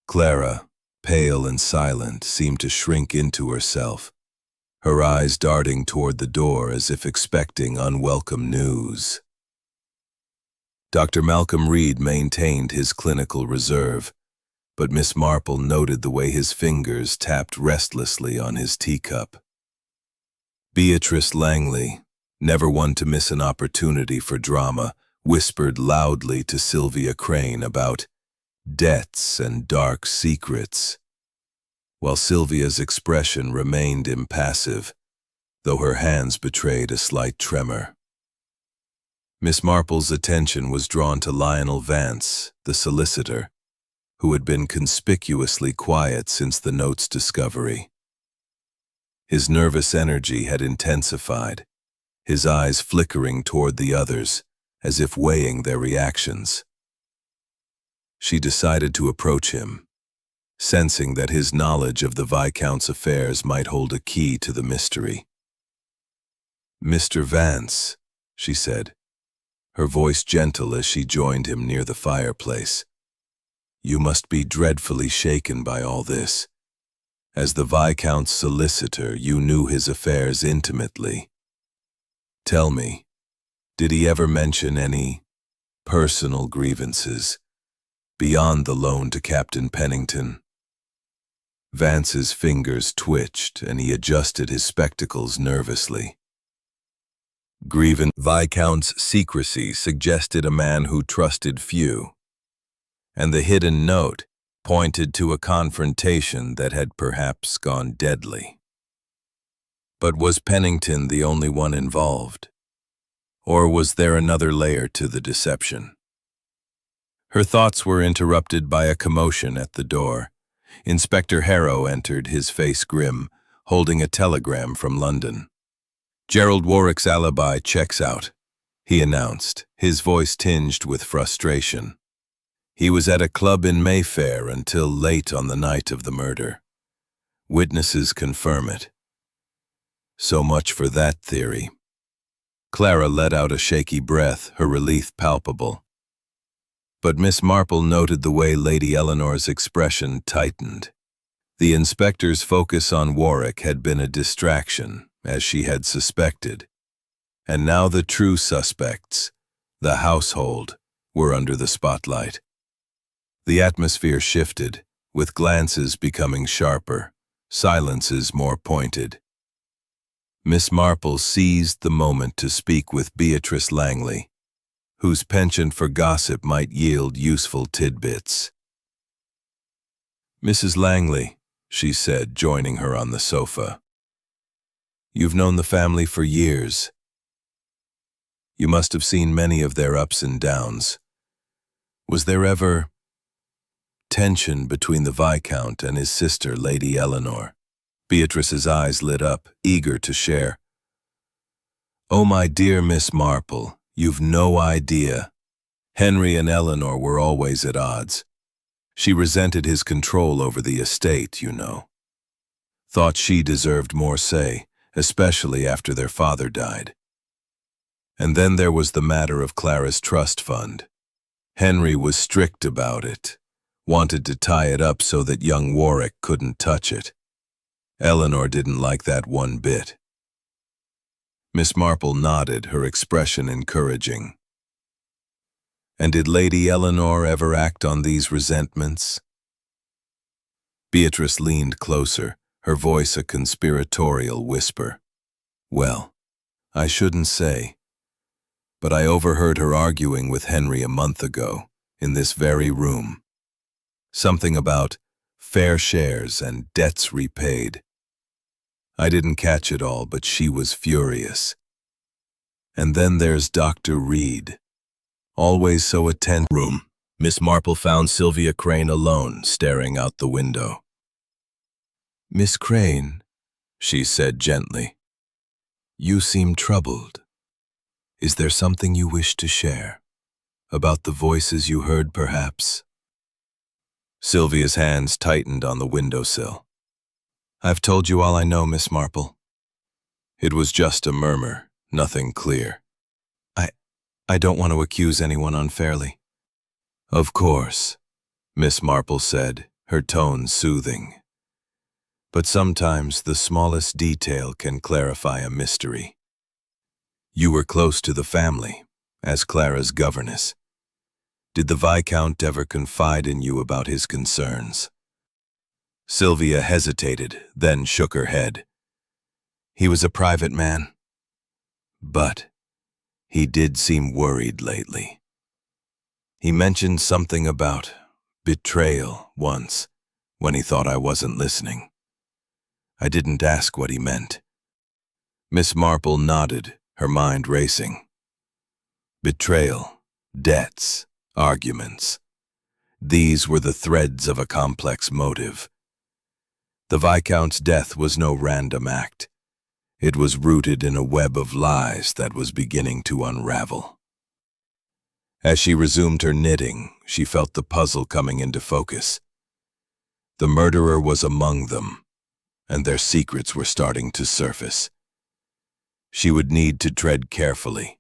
Clara, pale and silent, seemed to shrink into herself, her eyes darting toward the door as if expecting unwelcome news. Dr. Malcolm Reed maintained his clinical reserve, but Miss Marple noted the way his fingers tapped restlessly on his teacup. Beatrice Langley, never one to miss an opportunity for drama, whispered loudly to Sylvia Crane about debts and dark secrets, while Sylvia's expression remained impassive, though her hands betrayed a slight tremor. Miss Marple's attention was drawn to Lionel Vance, the solicitor, who had been conspicuously quiet since the note's discovery. His nervous energy had intensified, his eyes flickering toward the others, as if weighing their reactions. She decided to approach him, sensing that his knowledge of the Viscount's affairs might hold a key to the mystery. "Mr. Vance," she said, her voice gentle as she joined him near the fireplace, "you must be dreadfully shaken by all this. As the Viscount's solicitor, you knew his affairs intimately. Tell me, did he ever mention any personal grievances, beyond the loan to Captain Pennington. Vance's fingers twitched and he adjusted his spectacles nervously. Viscount's secrecy suggested a man who trusted few, and the hidden note pointed to a confrontation that had perhaps gone deadly. But was Pennington the only one involved? Or was there another layer to the deception? Her thoughts were interrupted by a commotion at the door. Inspector Harrow entered, his face grim, holding a telegram from London. "Gerald Warwick's alibi checks out," he announced, his voice tinged with frustration. "He was at a club in Mayfair until late on the night of the murder. Witnesses confirm it." So much for that theory. Clara let out a shaky breath, her relief palpable. But Miss Marple noted the way Lady Eleanor's expression tightened. The inspector's focus on Warwick had been a distraction, as she had suspected. And now the true suspects, the household, were under the spotlight. The atmosphere shifted, with glances becoming sharper, silences more pointed. Miss Marple seized the moment to speak with Beatrice Langley, whose penchant for gossip might yield useful tidbits. "Mrs. Langley," she said, joining her on the sofa, "you've known the family for years. You must have seen many of their ups and downs. Was there ever tension between the Viscount and his sister, Lady Eleanor?" Beatrice's eyes lit up, eager to share. "Oh, my dear Miss Marple, you've no idea. Henry and Eleanor were always at odds. She resented his control over the estate, you know. Thought she deserved more say, especially after their father died. And then there was the matter of Clara's trust fund. Henry was strict about it, wanted to tie it up so that young Warwick couldn't touch it. Eleanor didn't like that one bit." Miss Marple nodded, her expression encouraging. "And did Lady Eleanor ever act on these resentments?" Beatrice leaned closer, her voice a conspiratorial whisper. "Well, I shouldn't say, but I overheard her arguing with Henry a month ago, in this very room. Something about fair shares and debts repaid. I didn't catch it all, but she was furious. And then there's Dr. Reed, always so attentive." Room. Miss Marple found Sylvia Crane alone, staring out the window. "Miss Crane," she said gently, "you seem troubled. Is there something you wish to share? About the voices you heard, perhaps?" Sylvia's hands tightened on the windowsill. "I've told you all I know, Miss Marple." It was just a murmur, nothing clear. I don't want to accuse anyone unfairly." "Of course," Miss Marple said, her tone soothing. "But sometimes the smallest detail can clarify a mystery. You were close to the family, as Clara's governess. Did the Viscount ever confide in you about his concerns?" Sylvia hesitated, then shook her head. "He was a private man. But he did seem worried lately. He mentioned something about betrayal once, when he thought I wasn't listening. I didn't ask what he meant." Miss Marple nodded, her mind racing. Betrayal, debts, arguments. These were the threads of a complex motive. The Viscount's death was no random act. It was rooted in a web of lies that was beginning to unravel. As she resumed her knitting, she felt the puzzle coming into focus. The murderer was among them, and their secrets were starting to surface. She would need to tread carefully,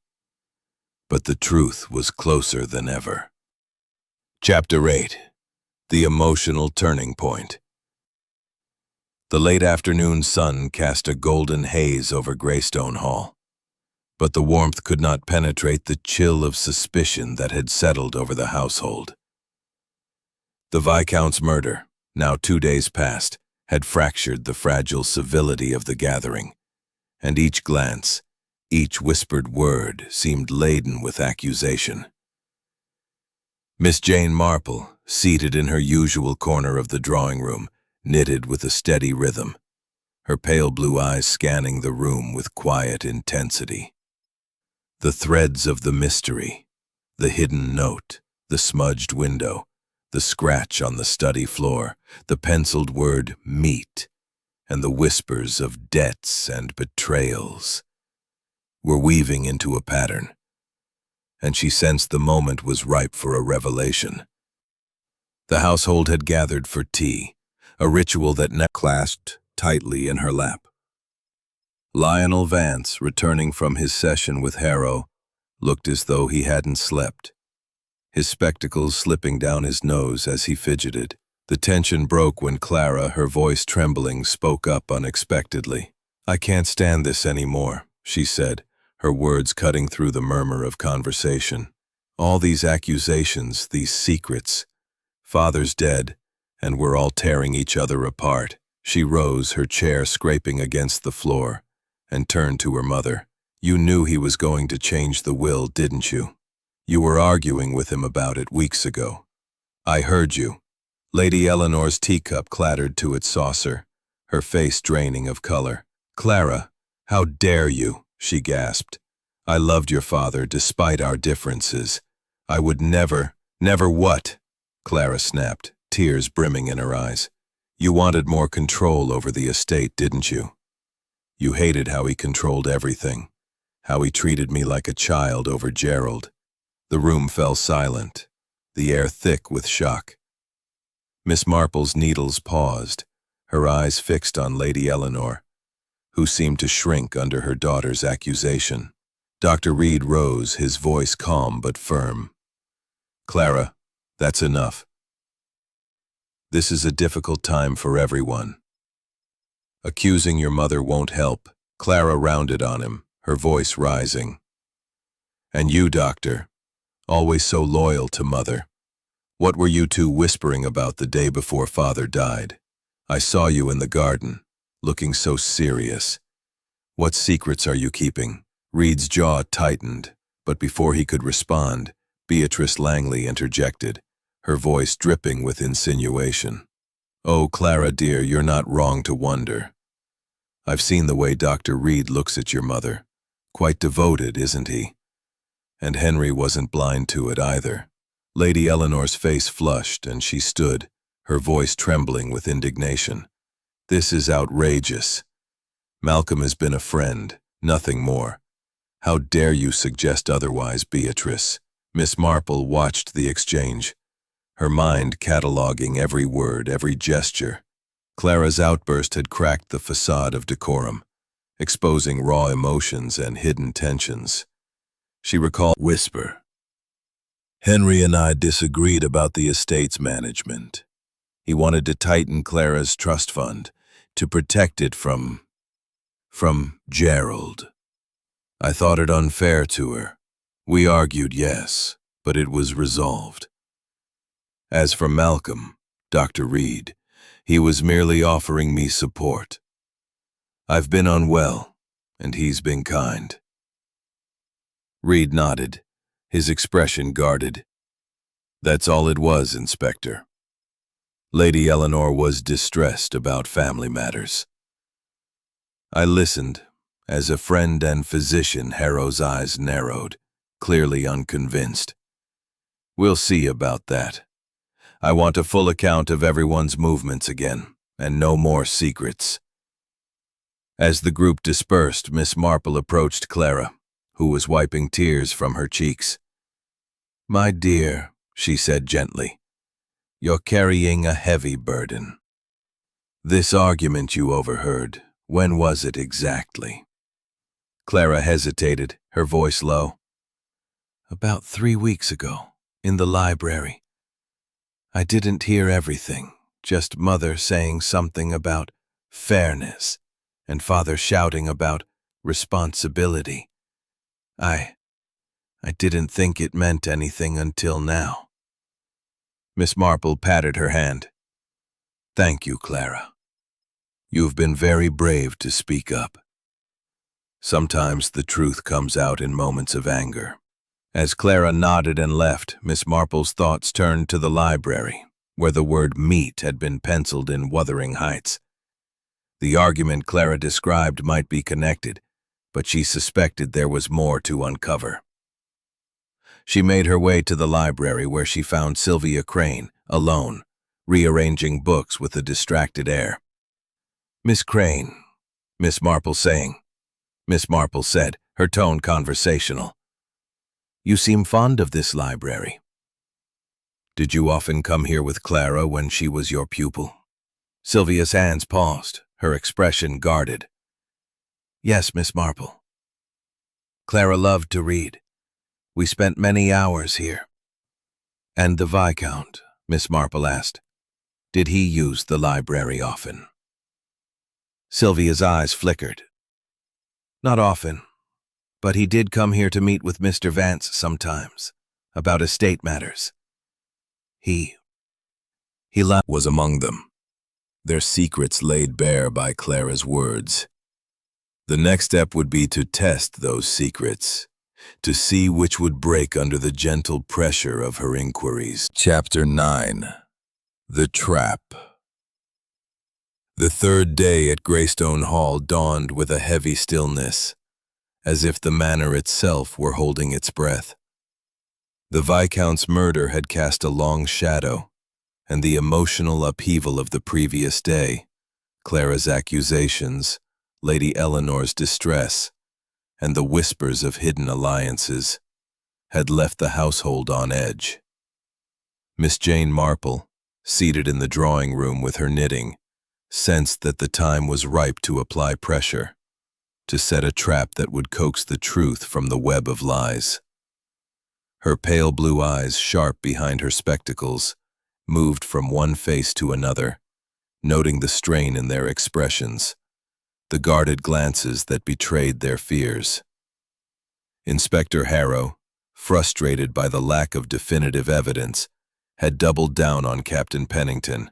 but the truth was closer than ever. Chapter 8. The Emotional Turning Point. The late afternoon sun cast a golden haze over Greystone Hall. but the warmth could not penetrate the chill of suspicion that had settled over the household. The Viscount's murder, now 2 days past, had fractured the fragile civility of the gathering, and each glance, each whispered word seemed laden with accusation. Miss Jane Marple, seated in her usual corner of the drawing room, knitted with a steady rhythm, her pale blue eyes scanning the room with quiet intensity. The threads of the mystery, the hidden note, the smudged window, the scratch on the study floor, the penciled word meat, and the whispers of debts and betrayals were weaving into a pattern, and she sensed the moment was ripe for a revelation. The household had gathered for tea, a ritual that clasped tightly in her lap. Lionel Vance, returning from his session with Harrow, looked as though he hadn't slept, his spectacles slipping down his nose as he fidgeted. The tension broke when Clara, her voice trembling, spoke up unexpectedly. "I can't stand this anymore," she said, her words cutting through the murmur of conversation. "All these accusations, these secrets. Father's dead, and we're all tearing each other apart." She rose, her chair scraping against the floor, and turned to her mother. "You knew he was going to change the will, didn't you? You were arguing with him about it weeks ago. I heard you." Lady Eleanor's teacup clattered to its saucer, her face draining of color. "Clara, how dare you?" she gasped. "I loved your father despite our differences. I would never..." "Never what?" Clara snapped, tears brimming in her eyes. "You wanted more control over the estate, didn't you? You hated how he controlled everything, how he treated me like a child over Gerald." The room fell silent, the air thick with shock. Miss Marple's needles paused, her eyes fixed on Lady Eleanor, who seemed to shrink under her daughter's accusation. Dr. Reed rose, his voice calm but firm. "Clara, that's enough. This is a difficult time for everyone. Accusing your mother won't help." Clara rounded on him, her voice rising. "And you, Doctor, always so loyal to Mother. What were you two whispering about the day before Father died? I saw you in the garden, looking so serious. What secrets are you keeping?" Reed's jaw tightened, but before he could respond, Beatrice Langley interjected, her voice dripping with insinuation. "Oh, Clara dear, you're not wrong to wonder. I've seen the way Dr. Reed looks at your mother. Quite devoted, isn't he? And Henry wasn't blind to it either." Lady Eleanor's face flushed, and she stood, her voice trembling with indignation. "This is outrageous. Malcolm has been a friend, nothing more. How dare you suggest otherwise, Beatrice?" Miss Marple watched the exchange, her mind cataloging every word, every gesture. Clara's outburst had cracked the facade of decorum, exposing raw emotions and hidden tensions. She recalled whisper. "Henry and I disagreed about the estate's management. He wanted to tighten Clara's trust fund, to protect it from Gerald. I thought it unfair to her. We argued, yes, but it was resolved. As for Malcolm, Dr. Reed, he was merely offering me support. I've been unwell, and he's been kind." Reed nodded, his expression guarded. "That's all it was, Inspector." Lady Eleanor was distressed about family matters. I listened. As a friend and physician, Harrow's eyes narrowed, clearly unconvinced. "We'll see about that. I want a full account of everyone's movements again, and no more secrets." As the group dispersed, Miss Marple approached Clara, who was wiping tears from her cheeks. "My dear," she said gently, "you're carrying a heavy burden. This argument you overheard, when was it exactly?" Clara hesitated, her voice low. "About 3 weeks ago, in the library. I didn't hear everything, just Mother saying something about fairness, and Father shouting about responsibility. I didn't think it meant anything until now. Miss Marple patted her hand. Thank you, Clara. You've been very brave to speak up. Sometimes the truth comes out in moments of anger. As Clara nodded and left, Miss Marple's thoughts turned to the library, where the word meat had been penciled in Wuthering Heights. The argument Clara described might be connected, but she suspected there was more to uncover. She made her way to the library where she found Sylvia Crane, alone, rearranging books with a distracted air. Miss Crane, Miss Marple saying. Miss Marple said, her tone conversational. You seem fond of this library. Did you often come here with Clara when she was your pupil? Sylvia's hands paused, her expression guarded. Yes, Miss Marple. Clara loved to read. We spent many hours here. And the Viscount, Miss Marple asked. Did he use the library often? Sylvia's eyes flickered. Not often, but he did come here to meet with Mr. Vance sometimes, about estate matters. He was among them, their secrets laid bare by Clara's words. The next step would be to test those secrets, to see which would break under the gentle pressure of her inquiries. Chapter 9. The Trap. The third day at Greystone Hall dawned with a heavy stillness, as if the manor itself were holding its breath. The Viscount's murder had cast a long shadow, and the emotional upheaval of the previous day, Clara's accusations, Lady Eleanor's distress, and the whispers of hidden alliances, had left the household on edge. Miss Jane Marple, seated in the drawing room with her knitting, sensed that the time was ripe to apply pressure, to set a trap that would coax the truth from the web of lies. Her pale blue eyes, sharp behind her spectacles, moved from one face to another, noting the strain in their expressions, the guarded glances that betrayed their fears. Inspector Harrow, frustrated by the lack of definitive evidence, had doubled down on Captain Pennington,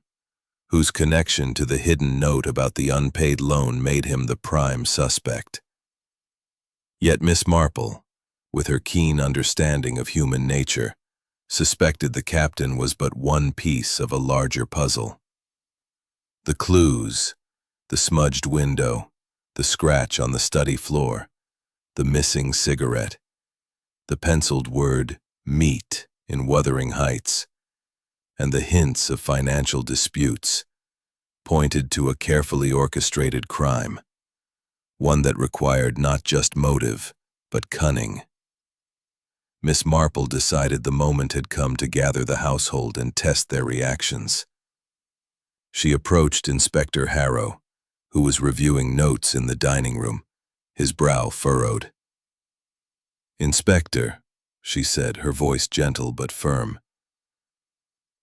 whose connection to the hidden note about the unpaid loan made him the prime suspect. Yet Miss Marple, with her keen understanding of human nature, suspected the captain was but one piece of a larger puzzle. The clues, the smudged window, the scratch on the study floor, the missing cigarette, the penciled word meat in Wuthering Heights, and the hints of financial disputes, pointed to a carefully orchestrated crime, one that required not just motive, but cunning. Miss Marple decided the moment had come to gather the household and test their reactions. She approached Inspector Harrow, who was reviewing notes in the dining room, his brow furrowed. "Inspector," she said, her voice gentle but firm,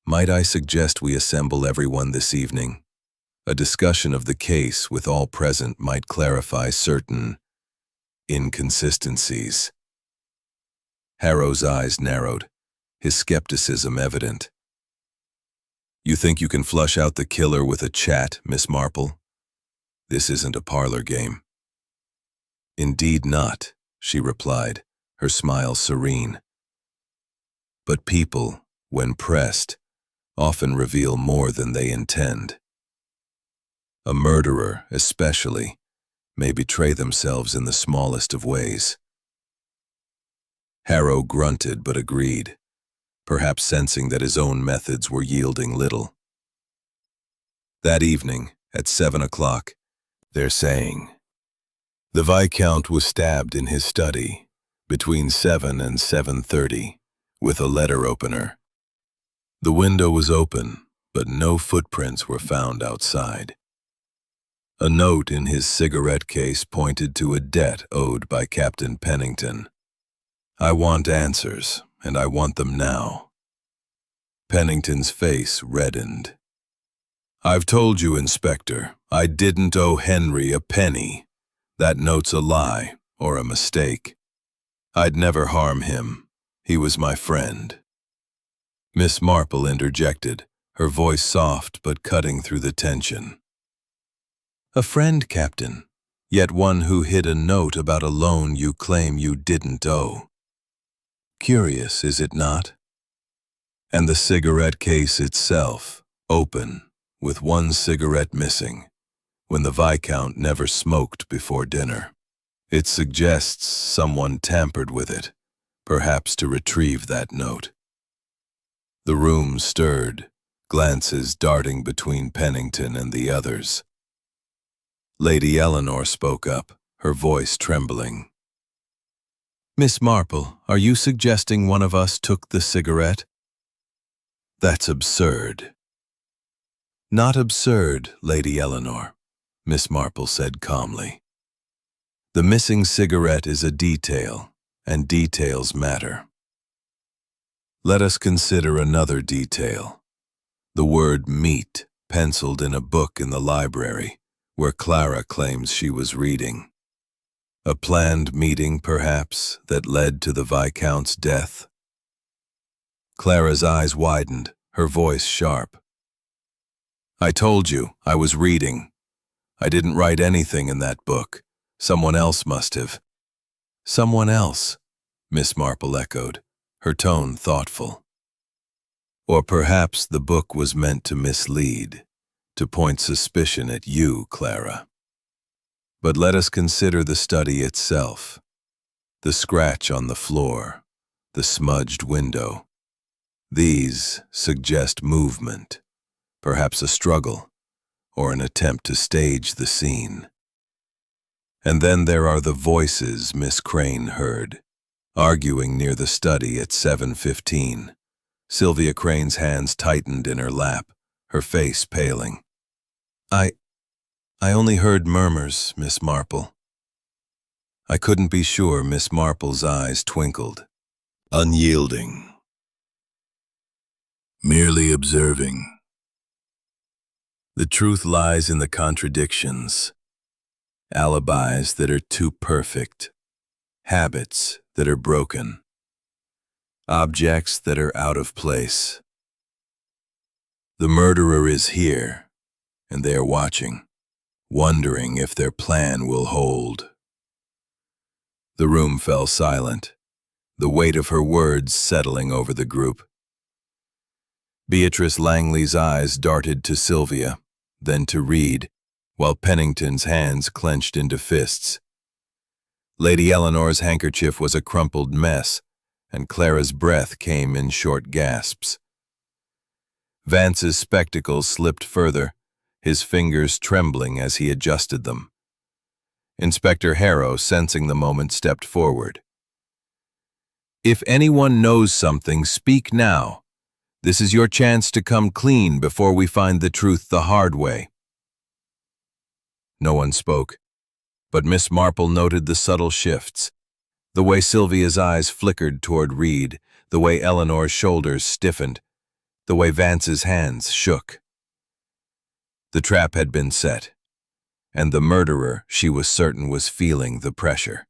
"might I suggest we assemble everyone this evening? A discussion of the case with all present might clarify certain inconsistencies." Harrow's eyes narrowed, his skepticism evident. "You think you can flush out the killer with a chat, Miss Marple? This isn't a parlor game." "Indeed not," she replied, her smile serene. "But people, when pressed, often reveal more than they intend. A murderer, especially, may betray themselves in the smallest of ways." Harrow grunted but agreed, perhaps sensing that his own methods were yielding little. That evening, at 7 o'clock, they're saying, the Viscount was stabbed in his study, between 7 and 7:30, with a letter opener. The window was open, but no footprints were found outside. A note in his cigarette case pointed to a debt owed by Captain Pennington. "I want answers, and I want them now." Pennington's face reddened. "I've told you, Inspector, I didn't owe Henry a penny. That note's a lie, or a mistake." I'd never harm him. He was my friend. Miss Marple interjected, her voice soft but cutting through the tension. A friend, Captain, yet one who hid a note about a loan you claim you didn't owe. Curious, is it not? And the cigarette case itself, open, with one cigarette missing, when the Viscount never smoked before dinner. It suggests someone tampered with it, perhaps to retrieve that note. The room stirred, glances darting between Pennington and the others. Lady Eleanor spoke up, her voice trembling. Miss Marple, are you suggesting one of us took the cigarette? That's absurd. Not absurd, Lady Eleanor, Miss Marple said calmly. The missing cigarette is a detail, and details matter. Let us consider another detail. The word meat penciled in a book in the library, where Clara claims she was reading. A planned meeting, perhaps, that led to the Viscount's death? Clara's eyes widened, her voice sharp. I told you, I was reading. I didn't write anything in that book. Someone else must have. Someone else, Miss Marple echoed, her tone thoughtful. Or perhaps the book was meant to mislead, to point suspicion at you, Clara. But let us consider the study itself. The scratch on the floor, the smudged window. These suggest movement, perhaps a struggle, or an attempt to stage the scene. And then there are the voices Miss Crane heard, arguing near the study at 7:15. Sylvia Crane's hands tightened in her lap, her face paling. I only heard murmurs, Miss Marple. I couldn't be sure. Miss Marple's eyes twinkled. Unyielding. Merely observing. The truth lies in the contradictions. Alibis that are too perfect. Habits that are broken. Objects that are out of place. The murderer is here, and they are watching, wondering if their plan will hold. The room fell silent, the weight of her words settling over the group. Beatrice Langley's eyes darted to Sylvia, then to Reed, while Pennington's hands clenched into fists. Lady Eleanor's handkerchief was a crumpled mess, and Clara's breath came in short gasps. Vance's spectacles slipped further, his fingers trembling as he adjusted them. Inspector Harrow, sensing the moment, stepped forward. If anyone knows something, speak now. This is your chance to come clean before we find the truth the hard way. No one spoke, but Miss Marple noted the subtle shifts, the way Sylvia's eyes flickered toward Reed, the way Eleanor's shoulders stiffened, the way Vance's hands shook. The trap had been set, and the murderer, she was certain, was feeling the pressure.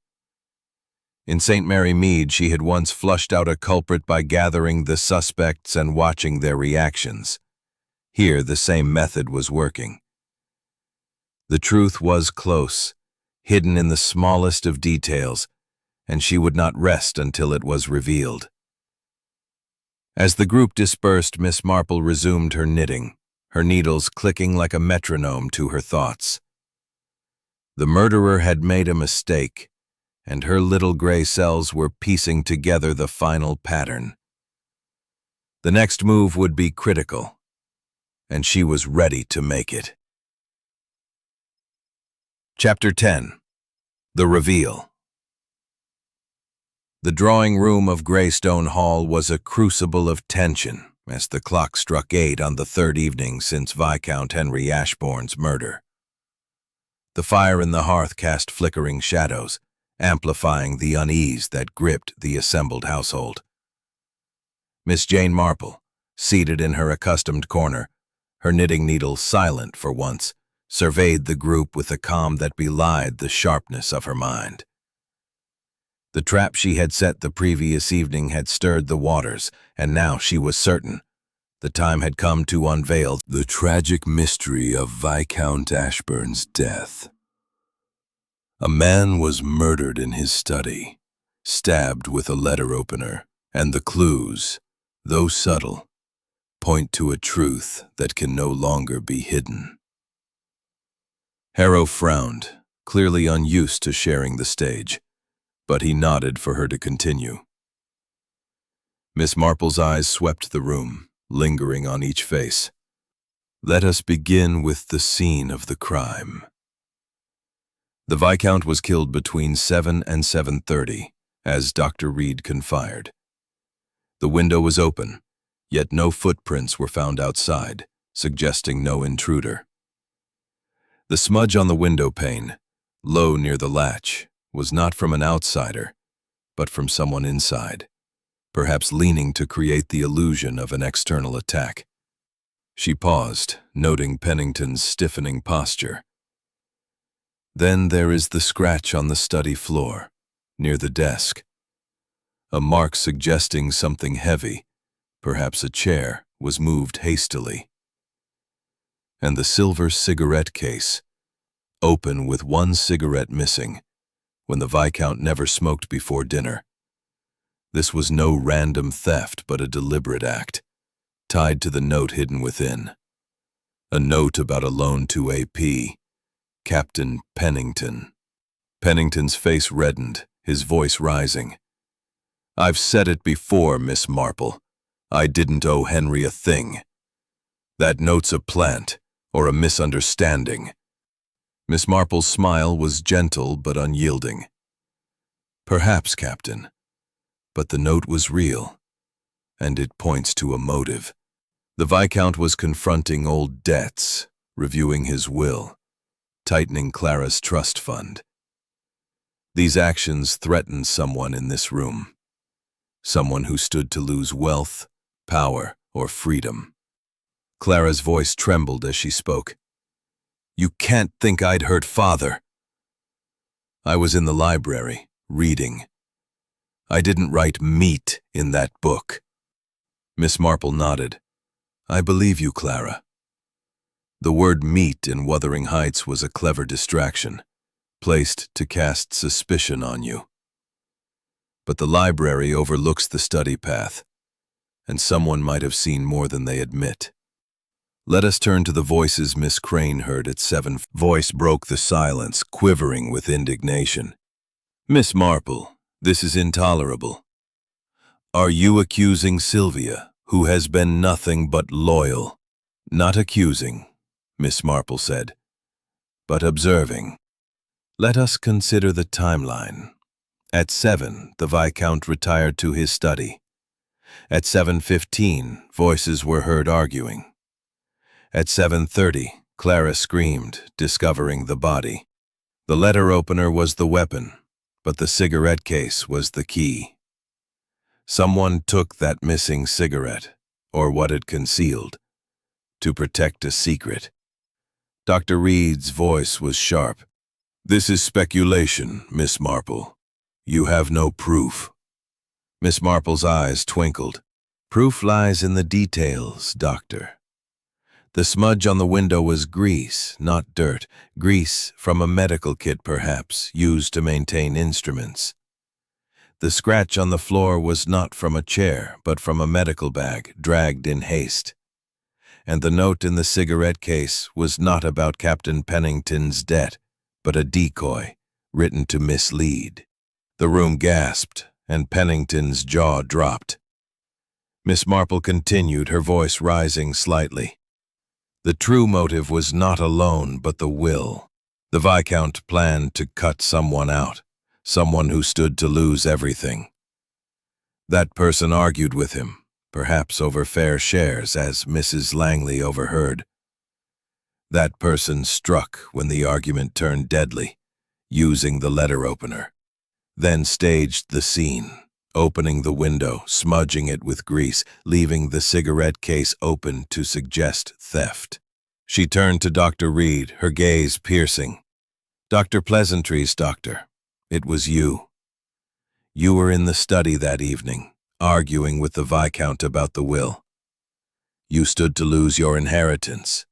In St. Mary Mead, she had once flushed out a culprit by gathering the suspects and watching their reactions. Here, the same method was working. The truth was close, hidden in the smallest of details, and she would not rest until it was revealed. As the group dispersed, Miss Marple resumed her knitting, her needles clicking like a metronome to her thoughts. The murderer had made a mistake, and her little gray cells were piecing together the final pattern. The next move would be critical, and she was ready to make it. Chapter 10. The Reveal. The drawing room of Greystone Hall was a crucible of tension as the clock struck 8 on the third evening since Viscount Henry Ashbourne's murder. The fire in the hearth cast flickering shadows, amplifying the unease that gripped the assembled household. Miss Jane Marple, seated in her accustomed corner, her knitting needle silent for once, surveyed the group with a calm that belied the sharpness of her mind. The trap she had set the previous evening had stirred the waters, and now she was certain. The time had come to unveil the tragic mystery of Viscount Ashburn's death. A man was murdered in his study, stabbed with a letter opener, and the clues, though subtle, point to a truth that can no longer be hidden. Harrow frowned, clearly unused to sharing the stage, but he nodded for her to continue. Miss Marple's eyes swept the room, lingering on each face. Let us begin with the scene of the crime. The Viscount was killed between 7 and 7:30, as Dr. Reed confired. The window was open, yet no footprints were found outside, suggesting no intruder. The smudge on the window pane, low near the latch, was not from an outsider, but from someone inside, perhaps leaning to create the illusion of an external attack. She paused, noting Pennington's stiffening posture. Then there is the scratch on the study floor, near the desk. A mark suggesting something heavy, perhaps a chair, was moved hastily. And the silver cigarette case, open with one cigarette missing, when the Viscount never smoked before dinner. This was no random theft, but a deliberate act, tied to the note hidden within. A note about a loan to AP, Captain Pennington. Pennington's face reddened, his voice rising. I've said it before, Miss Marple. I didn't owe Henry a thing. That note's a plant, or a misunderstanding. Miss Marple's smile was gentle but unyielding. Perhaps, Captain, but the note was real, and it points to a motive. The Viscount was confronting old debts, reviewing his will, tightening Clara's trust fund. These actions threatened someone in this room, someone who stood to lose wealth, power, or freedom. Clara's voice trembled as she spoke. You can't think I'd hurt Father. I was in the library, reading. I didn't write meat in that book. Miss Marple nodded. I believe you, Clara. The word meat in Wuthering Heights was a clever distraction, placed to cast suspicion on you. But the library overlooks the study path, and someone might have seen more than they admit. Let us turn to the voices Miss Crane heard at 7. Voice broke the silence, quivering with indignation. Miss Marple, this is intolerable. Are you accusing Sylvia, who has been nothing but loyal? Not accusing, Miss Marple said, but observing. Let us consider the timeline. At 7, the Viscount retired to his study. At 7:15, voices were heard arguing. At 7:30, Clara screamed, discovering the body. The letter opener was the weapon, but the cigarette case was the key. Someone took that missing cigarette, or what it concealed, to protect a secret. Dr. Reed's voice was sharp. This is speculation, Miss Marple. You have no proof. Miss Marple's eyes twinkled. Proof lies in the details, Doctor. The smudge on the window was grease, not dirt. Grease from a medical kit, perhaps, used to maintain instruments. The scratch on the floor was not from a chair, but from a medical bag, dragged in haste. And the note in the cigarette case was not about Captain Pennington's debt, but a decoy, written to mislead. The room gasped, and Pennington's jaw dropped. Miss Marple continued, her voice rising slightly. The true motive was not a loan, but the will. The Viscount planned to cut someone out, someone who stood to lose everything. That person argued with him, perhaps over fair shares, as Mrs. Langley overheard. That person struck when the argument turned deadly, using the letter opener. Then staged the scene, opening the window, smudging it with grease, leaving the cigarette case open to suggest theft. She turned to Dr. Reed, her gaze piercing. Dr. Pleasantry's doctor, it was you. You were in the study that evening, arguing with the Viscount about the will. You stood to lose your inheritance,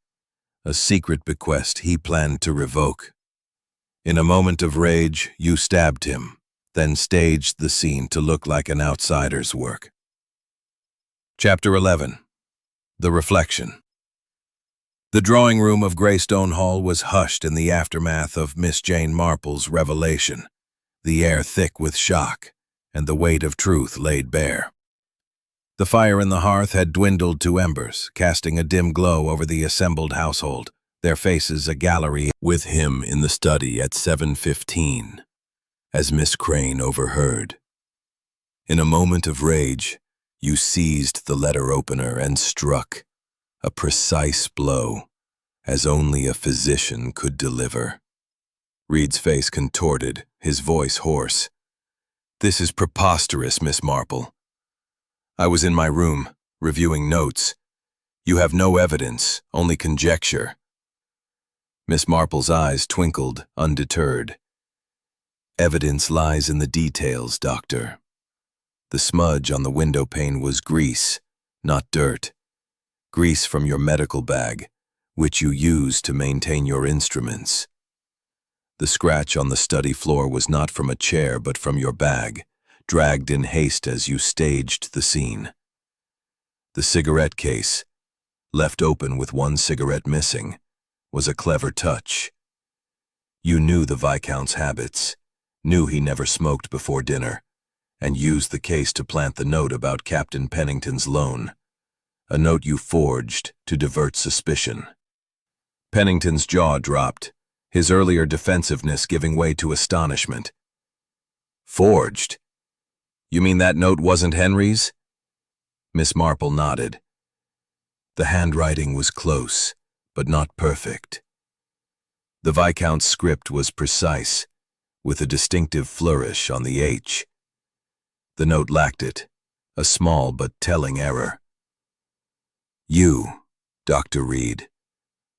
a secret bequest he planned to revoke. In a moment of rage, you stabbed him, then staged the scene to look like an outsider's work. Chapter 11. The Reflection. The drawing room of Greystone Hall was hushed in the aftermath of Miss Jane Marple's revelation, the air thick with shock, and the weight of truth laid bare. The fire in the hearth had dwindled to embers, casting a dim glow over the assembled household, their faces a gallery. With him in the study at 7:15, as Miss Crane overheard. In a moment of rage, you seized the letter opener and struck, a precise blow, as only a physician could deliver. Reed's face contorted, his voice hoarse. "This is preposterous, Miss Marple. I was in my room, reviewing notes. You have no evidence, only conjecture." Miss Marple's eyes twinkled, undeterred. "Evidence lies in the details, Doctor. The smudge on the window pane was grease, not dirt. Grease from your medical bag, which you used to maintain your instruments. The scratch on the study floor was not from a chair but from your bag, dragged in haste as you staged the scene. The cigarette case, left open with one cigarette missing, was a clever touch. You knew the Viscount's habits, knew he never smoked before dinner, and used the case to plant the note about Captain Pennington's loan, a note you forged to divert suspicion." Pennington's jaw dropped, his earlier defensiveness giving way to astonishment. "Forged? You mean that note wasn't Henry's?" Miss Marple nodded. "The handwriting was close, but not perfect. The Viscount's script was precise, with a distinctive flourish on the H. The note lacked it, a small but telling error. You, Dr. Reed,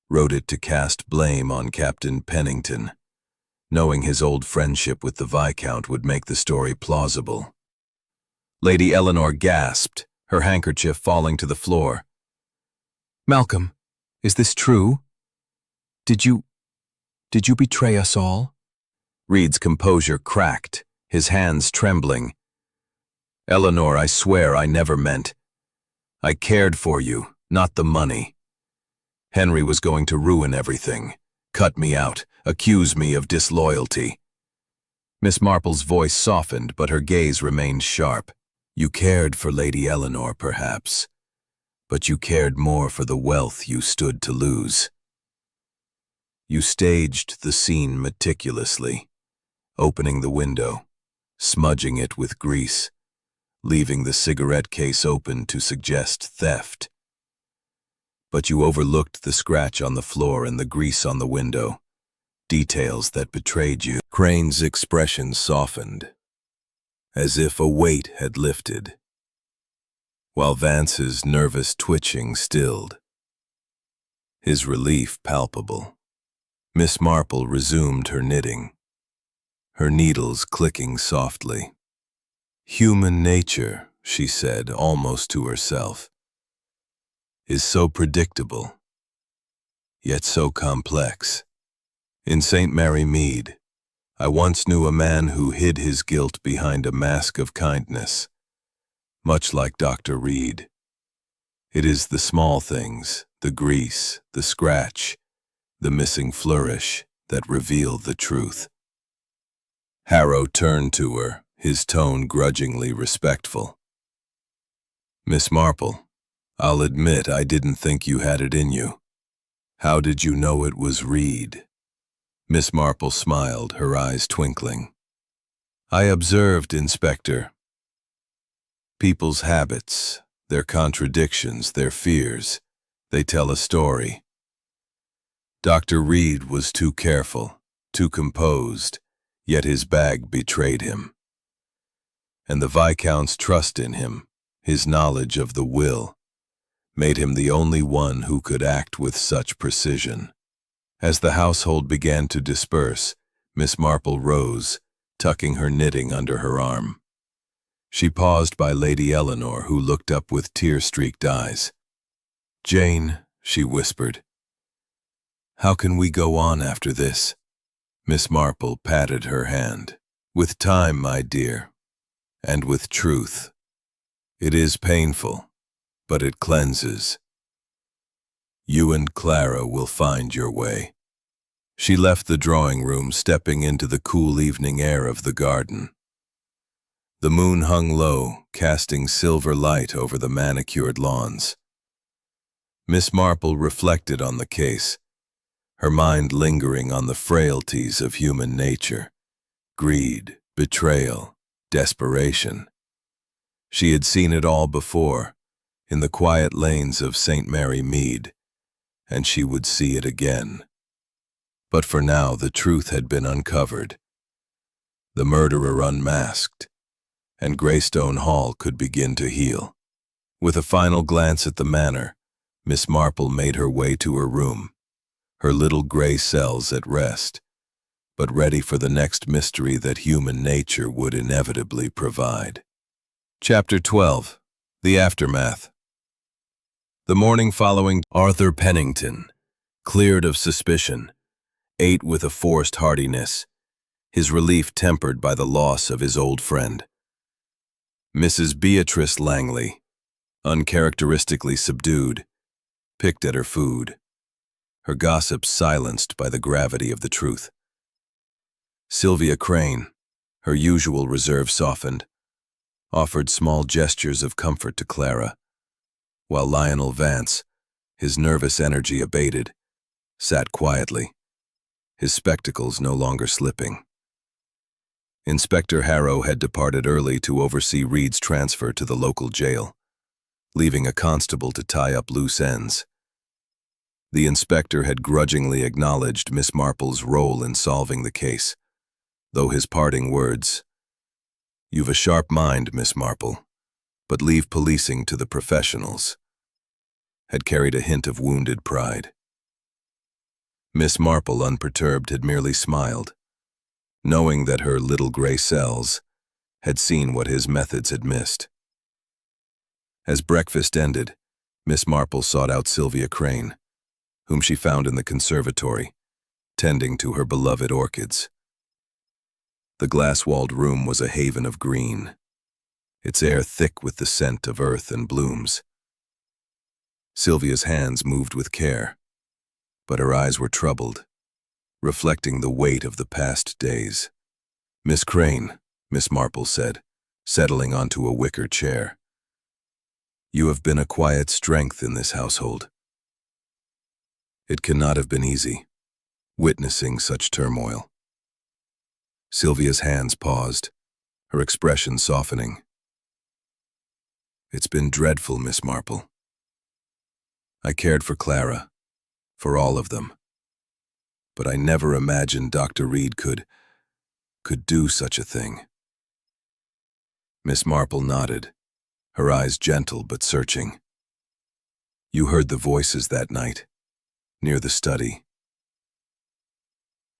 wrote it to cast blame on Captain Pennington, knowing his old friendship with the Viscount would make the story plausible." Lady Eleanor gasped, her handkerchief falling to the floor. "Malcolm, is this true? Did you betray us all?" Reed's composure cracked, his hands trembling. "Eleanor, I swear I never meant. I cared for you, not the money. Henry was going to ruin everything, cut me out, accuse me of disloyalty." Miss Marple's voice softened, but her gaze remained sharp. "You cared for Lady Eleanor, perhaps, but you cared more for the wealth you stood to lose. You staged the scene meticulously, opening the window, smudging it with grease, leaving the cigarette case open to suggest theft. But you overlooked the scratch on the floor and the grease on the window, details that betrayed you." Crane's expression softened, as if a weight had lifted, while Vance's nervous twitching stilled, his relief palpable. Miss Marple resumed her knitting, her needles clicking softly. "Human nature," she said, almost to herself, "is so predictable, yet so complex. In St. Mary Mead, I once knew a man who hid his guilt behind a mask of kindness, much like Dr. Reed. It is the small things, the grease, the scratch, the missing flourish, that reveal the truth." Harrow turned to her, his tone grudgingly respectful. "Miss Marple, I'll admit I didn't think you had it in you. How did you know it was Reed?" Miss Marple smiled, her eyes twinkling. "I observed, Inspector. People's habits, their contradictions, their fears, they tell a story. Dr. Reed was too careful, too composed, yet his bag betrayed him. And the Viscount's trust in him, his knowledge of the will, made him the only one who could act with such precision." As the household began to disperse, Miss Marple rose, tucking her knitting under her arm. She paused by Lady Eleanor, who looked up with tear-streaked eyes. "Jane," she whispered, "how can we go on after this?" Miss Marple patted her hand. "With time, my dear, and with truth. It is painful, but it cleanses. You and Clara will find your way." She left the drawing room, stepping into the cool evening air of the garden. The moon hung low, casting silver light over the manicured lawns. Miss Marple reflected on the case, her mind lingering on the frailties of human nature: greed, betrayal, desperation. She had seen it all before, in the quiet lanes of St. Mary Mead, and she would see it again. But for now the truth had been uncovered, the murderer unmasked, and Greystone Hall could begin to heal. With a final glance at the manor, Miss Marple made her way to her room, her little gray cells at rest, but ready for the next mystery that human nature would inevitably provide. Chapter 12. The Aftermath. The morning following, Arthur Pennington, cleared of suspicion, ate with a forced heartiness, his relief tempered by the loss of his old friend. Mrs. Beatrice Langley, uncharacteristically subdued, picked at her food, her gossip silenced by the gravity of the truth. Sylvia Crane, her usual reserve softened, offered small gestures of comfort to Clara, while Lionel Vance, his nervous energy abated, sat quietly, his spectacles no longer slipping. Inspector Harrow had departed early to oversee Reed's transfer to the local jail, leaving a constable to tie up loose ends. The inspector had grudgingly acknowledged Miss Marple's role in solving the case, though his parting words, "You've a sharp mind, Miss Marple, but leave policing to the professionals," had carried a hint of wounded pride. Miss Marple, unperturbed, had merely smiled, knowing that her little gray cells had seen what his methods had missed. As breakfast ended, Miss Marple sought out Sylvia Crane, whom she found in the conservatory, tending to her beloved orchids. The glass-walled room was a haven of green, its air thick with the scent of earth and blooms. Sylvia's hands moved with care, but her eyes were troubled, reflecting the weight of the past days. "Miss Crane," Miss Marple said, settling onto a wicker chair, "you have been a quiet strength in this household. It cannot have been easy, witnessing such turmoil." Sylvia's hands paused, her expression softening. "It's been dreadful, Miss Marple. I cared for Clara, for all of them, but I never imagined Dr. Reed could do such a thing." Miss Marple nodded, her eyes gentle but searching. "You heard the voices that night, near the study.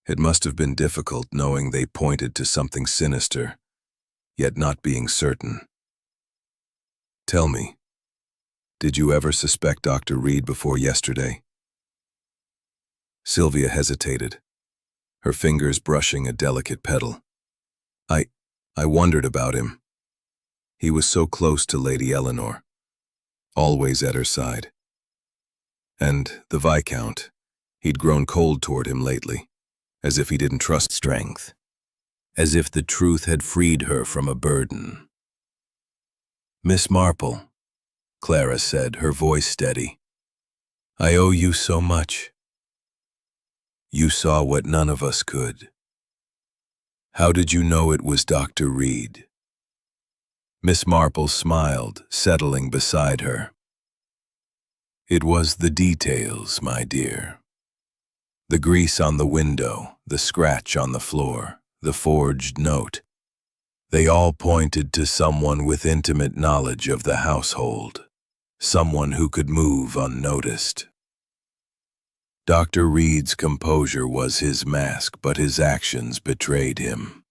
It must have been difficult knowing they pointed to something sinister, yet not being certain. Tell me, did you ever suspect Dr. Reed before yesterday?" Sylvia hesitated, her fingers brushing a delicate petal. I wondered about him. He was so close to Lady Eleanor, always at her side. And the Viscount, he'd grown cold toward him lately, as if he didn't trust strength, as if the truth had freed her from a burden. "Miss Marple," Clara said, her voice steady, "I owe you so much. You saw what none of us could. How did you know it was Dr. Reed?" Miss Marple smiled, settling beside her. "It was the details, my dear. The grease on the window, the scratch on the floor, the forged note. They all pointed to someone with intimate knowledge of the household, someone who could move unnoticed. Dr. Reed's composure was his mask, but his actions betrayed him.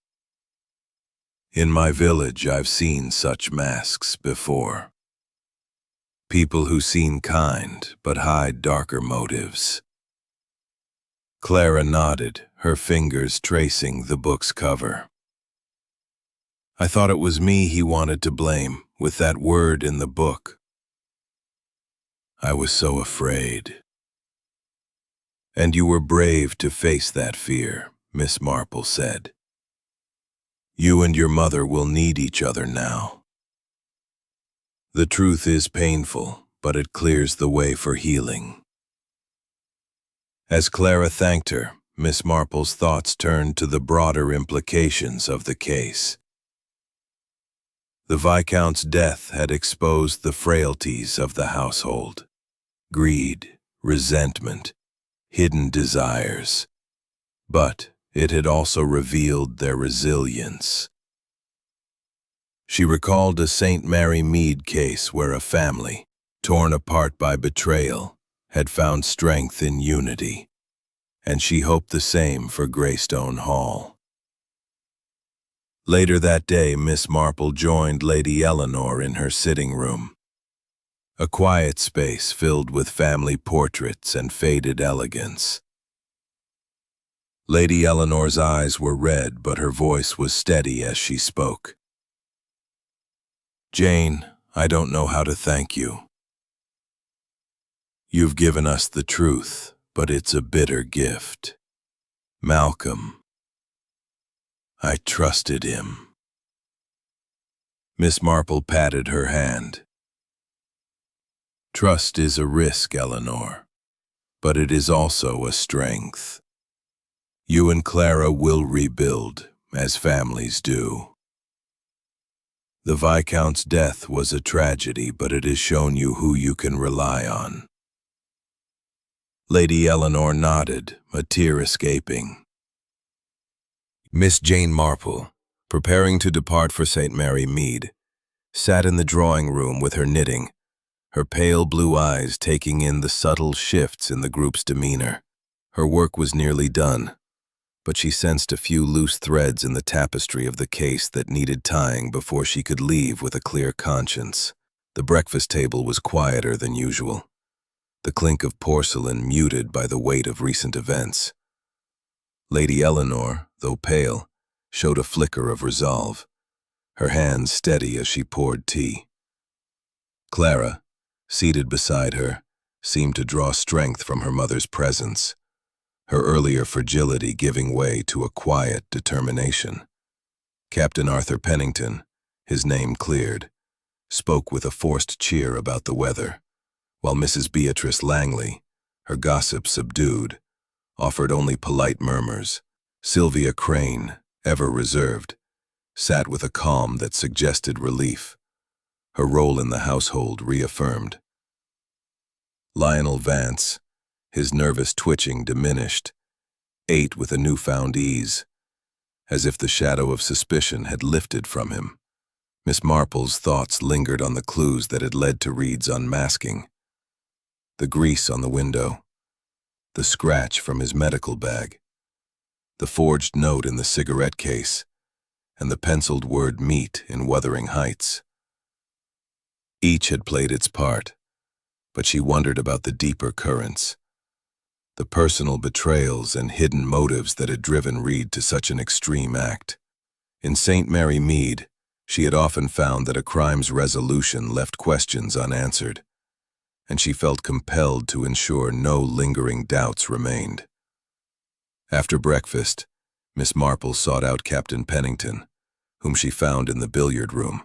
In my village, I've seen such masks before. People who seem kind but hide darker motives. Clara nodded, her fingers tracing the book's cover. I thought it was me he wanted to blame, with that word in the book. I was so afraid. And you were brave to face that fear, Miss Marple said. You and your mother will need each other now. The truth is painful, but it clears the way for healing. As Clara thanked her, Miss Marple's thoughts turned to the broader implications of the case. The Viscount's death had exposed the frailties of the household. Greed, resentment, hidden desires. But it had also revealed their resilience. She recalled a St. Mary Mead case where a family, torn apart by betrayal, had found strength in unity, and she hoped the same for Greystone Hall. Later that day, Miss Marple joined Lady Eleanor in her sitting room. A quiet space filled with family portraits and faded elegance. Lady Eleanor's eyes were red, but her voice was steady as she spoke. Jane, I don't know how to thank you. You've given us the truth, but it's a bitter gift. Malcolm. I trusted him. Miss Marple patted her hand. Trust is a risk, Eleanor, but it is also a strength. You and Clara will rebuild, as families do. The Viscount's death was a tragedy, but it has shown you who you can rely on. Lady Eleanor nodded, a tear escaping. Miss Jane Marple, preparing to depart for St. Mary Mead, sat in the drawing room with her knitting, her pale blue eyes taking in the subtle shifts in the group's demeanor. Her work was nearly done, but she sensed a few loose threads in the tapestry of the case that needed tying before she could leave with a clear conscience. The breakfast table was quieter than usual, the clink of porcelain muted by the weight of recent events. Lady Eleanor, though pale, showed a flicker of resolve, her hands steady as she poured tea. Clara, seated beside her, seemed to draw strength from her mother's presence, her earlier fragility giving way to a quiet determination. Captain Arthur Pennington, his name cleared, spoke with a forced cheer about the weather, while Mrs. Beatrice Langley, her gossip subdued, offered only polite murmurs. Sylvia Crane, ever reserved, sat with a calm that suggested relief, her role in the household reaffirmed. Lionel Vance, his nervous twitching diminished, ate with a newfound ease, as if the shadow of suspicion had lifted from him. Miss Marple's thoughts lingered on the clues that had led to Reed's unmasking. The grease on the window, the scratch from his medical bag, the forged note in the cigarette case, and the penciled word meat in Wuthering Heights. Each had played its part, but she wondered about the deeper currents, the personal betrayals and hidden motives that had driven Reed to such an extreme act. In St. Mary Mead, she had often found that a crime's resolution left questions unanswered, and she felt compelled to ensure no lingering doubts remained. After breakfast, Miss Marple sought out Captain Pennington, whom she found in the billiard room,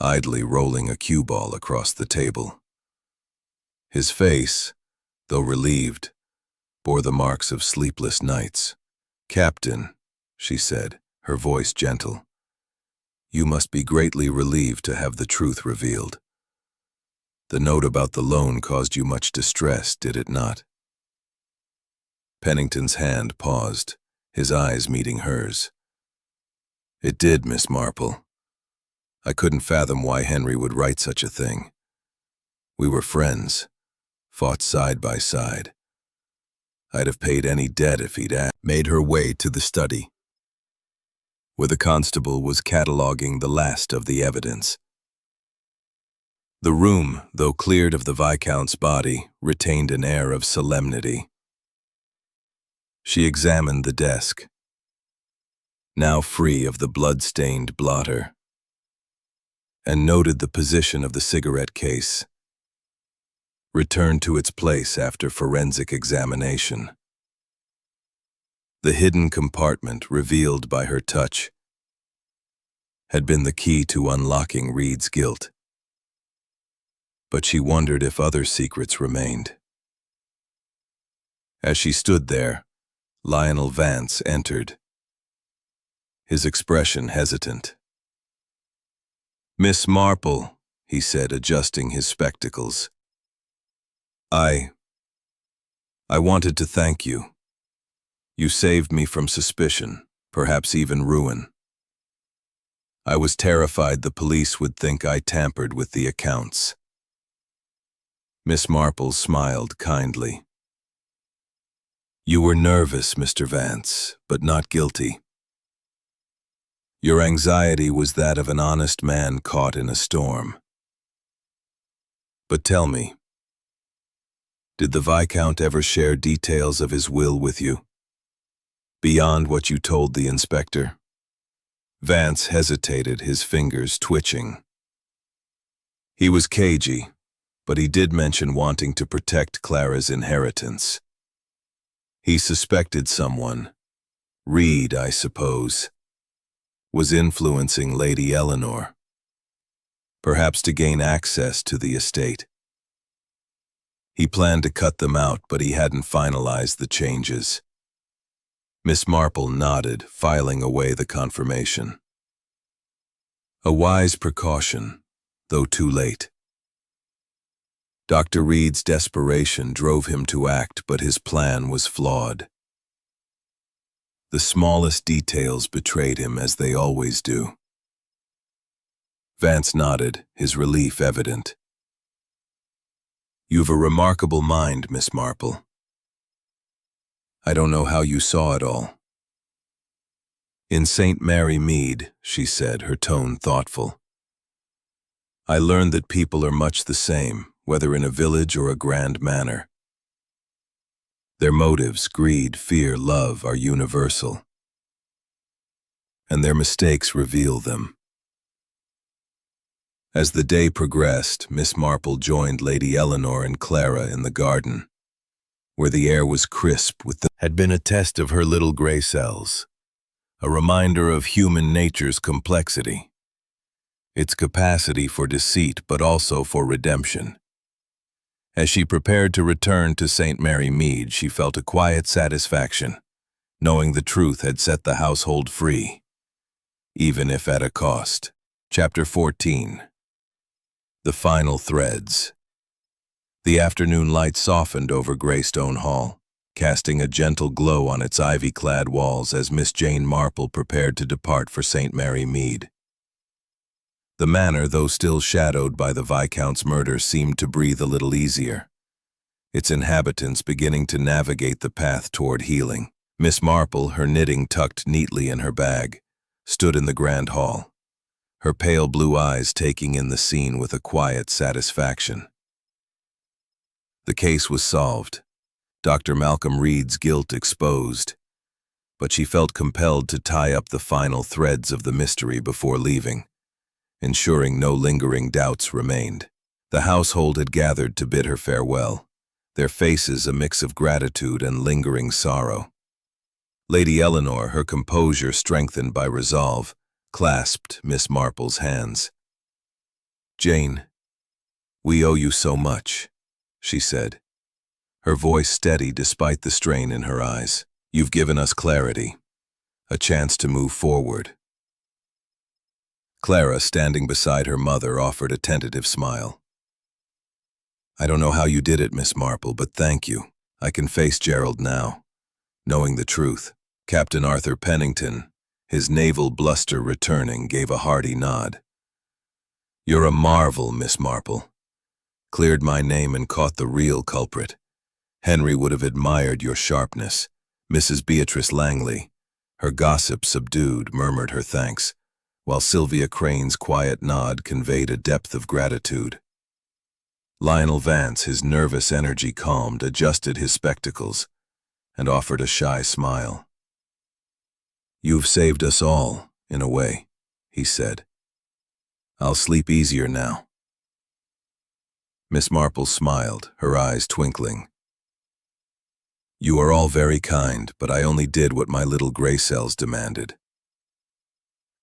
idly rolling a cue ball across the table. His face, though relieved, bore the marks of sleepless nights. "Captain," she said, her voice gentle, "you must be greatly relieved to have the truth revealed. The note about the loan caused you much distress, did it not?" Pennington's hand paused, his eyes meeting hers. "It did, Miss Marple. I couldn't fathom why Henry would write such a thing. We were friends, fought side by side. I'd have paid any debt if he'd made her way to the study. where the constable was cataloguing the last of the evidence. The room, though cleared of the Viscount's body, retained an air of solemnity. She examined the desk, now free of the blood-stained blotter, and noted the position of the cigarette case, returned to its place after forensic examination. The hidden compartment revealed by her touch had been the key to unlocking Reed's guilt. But she wondered if other secrets remained. As she stood there, Lionel Vance entered, his expression hesitant. "Miss Marple," he said, adjusting his spectacles. I wanted to thank you. You saved me from suspicion, perhaps even ruin. I was terrified the police would think I tampered with the accounts." Miss Marple smiled kindly. "You were nervous, Mr. Vance, but not guilty. Your anxiety was that of an honest man caught in a storm. But tell me, did the Viscount ever share details of his will with you, beyond what you told the inspector?" Vance hesitated, his fingers twitching. He was cagey, but he did mention wanting to protect Clara's inheritance. He suspected someone, Reed, I suppose, was influencing Lady Eleanor, perhaps to gain access to the estate. He planned to cut them out, but he hadn't finalized the changes. Miss Marple nodded, filing away the confirmation. A wise precaution, though too late. Dr. Reed's desperation drove him to act, but his plan was flawed. The smallest details betrayed him, as they always do. Vance nodded, his relief evident. "You've a remarkable mind, Miss Marple. I don't know how you saw it all." "In St. Mary Mead," she said, her tone thoughtful, "I learned that people are much the same, whether in a village or a grand manor. Their motives, greed, fear, love, are universal. And their mistakes reveal them." As the day progressed, Miss Marple joined Lady Eleanor and Clara in the garden, where the air was crisp with the had been a test of her little gray cells, a reminder of human nature's complexity, its capacity for deceit but also for redemption. As she prepared to return to St. Mary Mead, she felt a quiet satisfaction, knowing the truth had set the household free, even if at a cost. Chapter 14. The Final Threads. The afternoon light softened over Greystone Hall, casting a gentle glow on its ivy-clad walls as Miss Jane Marple prepared to depart for St. Mary Mead. The manor, though still shadowed by the Viscount's murder, seemed to breathe a little easier, its inhabitants beginning to navigate the path toward healing. Miss Marple, her knitting tucked neatly in her bag, stood in the grand hall, her pale blue eyes taking in the scene with a quiet satisfaction. The case was solved, Dr. Malcolm Reed's guilt exposed, but she felt compelled to tie up the final threads of the mystery before leaving, ensuring no lingering doubts remained. The household had gathered to bid her farewell, their faces a mix of gratitude and lingering sorrow. Lady Eleanor, her composure strengthened by resolve, clasped Miss Marple's hands. "Jane, we owe you so much," she said, her voice steady despite the strain in her eyes. "You've given us clarity, a chance to move forward." Clara, standing beside her mother, offered a tentative smile. "I don't know how you did it, Miss Marple, but thank you. I can face Gerald now, knowing the truth." Captain Arthur Pennington, his naval bluster returning, gave a hearty nod. "You're a marvel, Miss Marple. Cleared my name and caught the real culprit. Henry would have admired your sharpness. Mrs. Beatrice Langley, Her gossip subdued murmured her thanks, while Sylvia Crane's quiet nod conveyed a depth of gratitude. Lionel Vance, his nervous energy calmed, adjusted his spectacles, and offered a shy smile. "You've saved us all, in a way," he said. "I'll sleep easier now." Miss Marple smiled, her eyes twinkling. "You are all very kind, but I only did what my little gray cells demanded.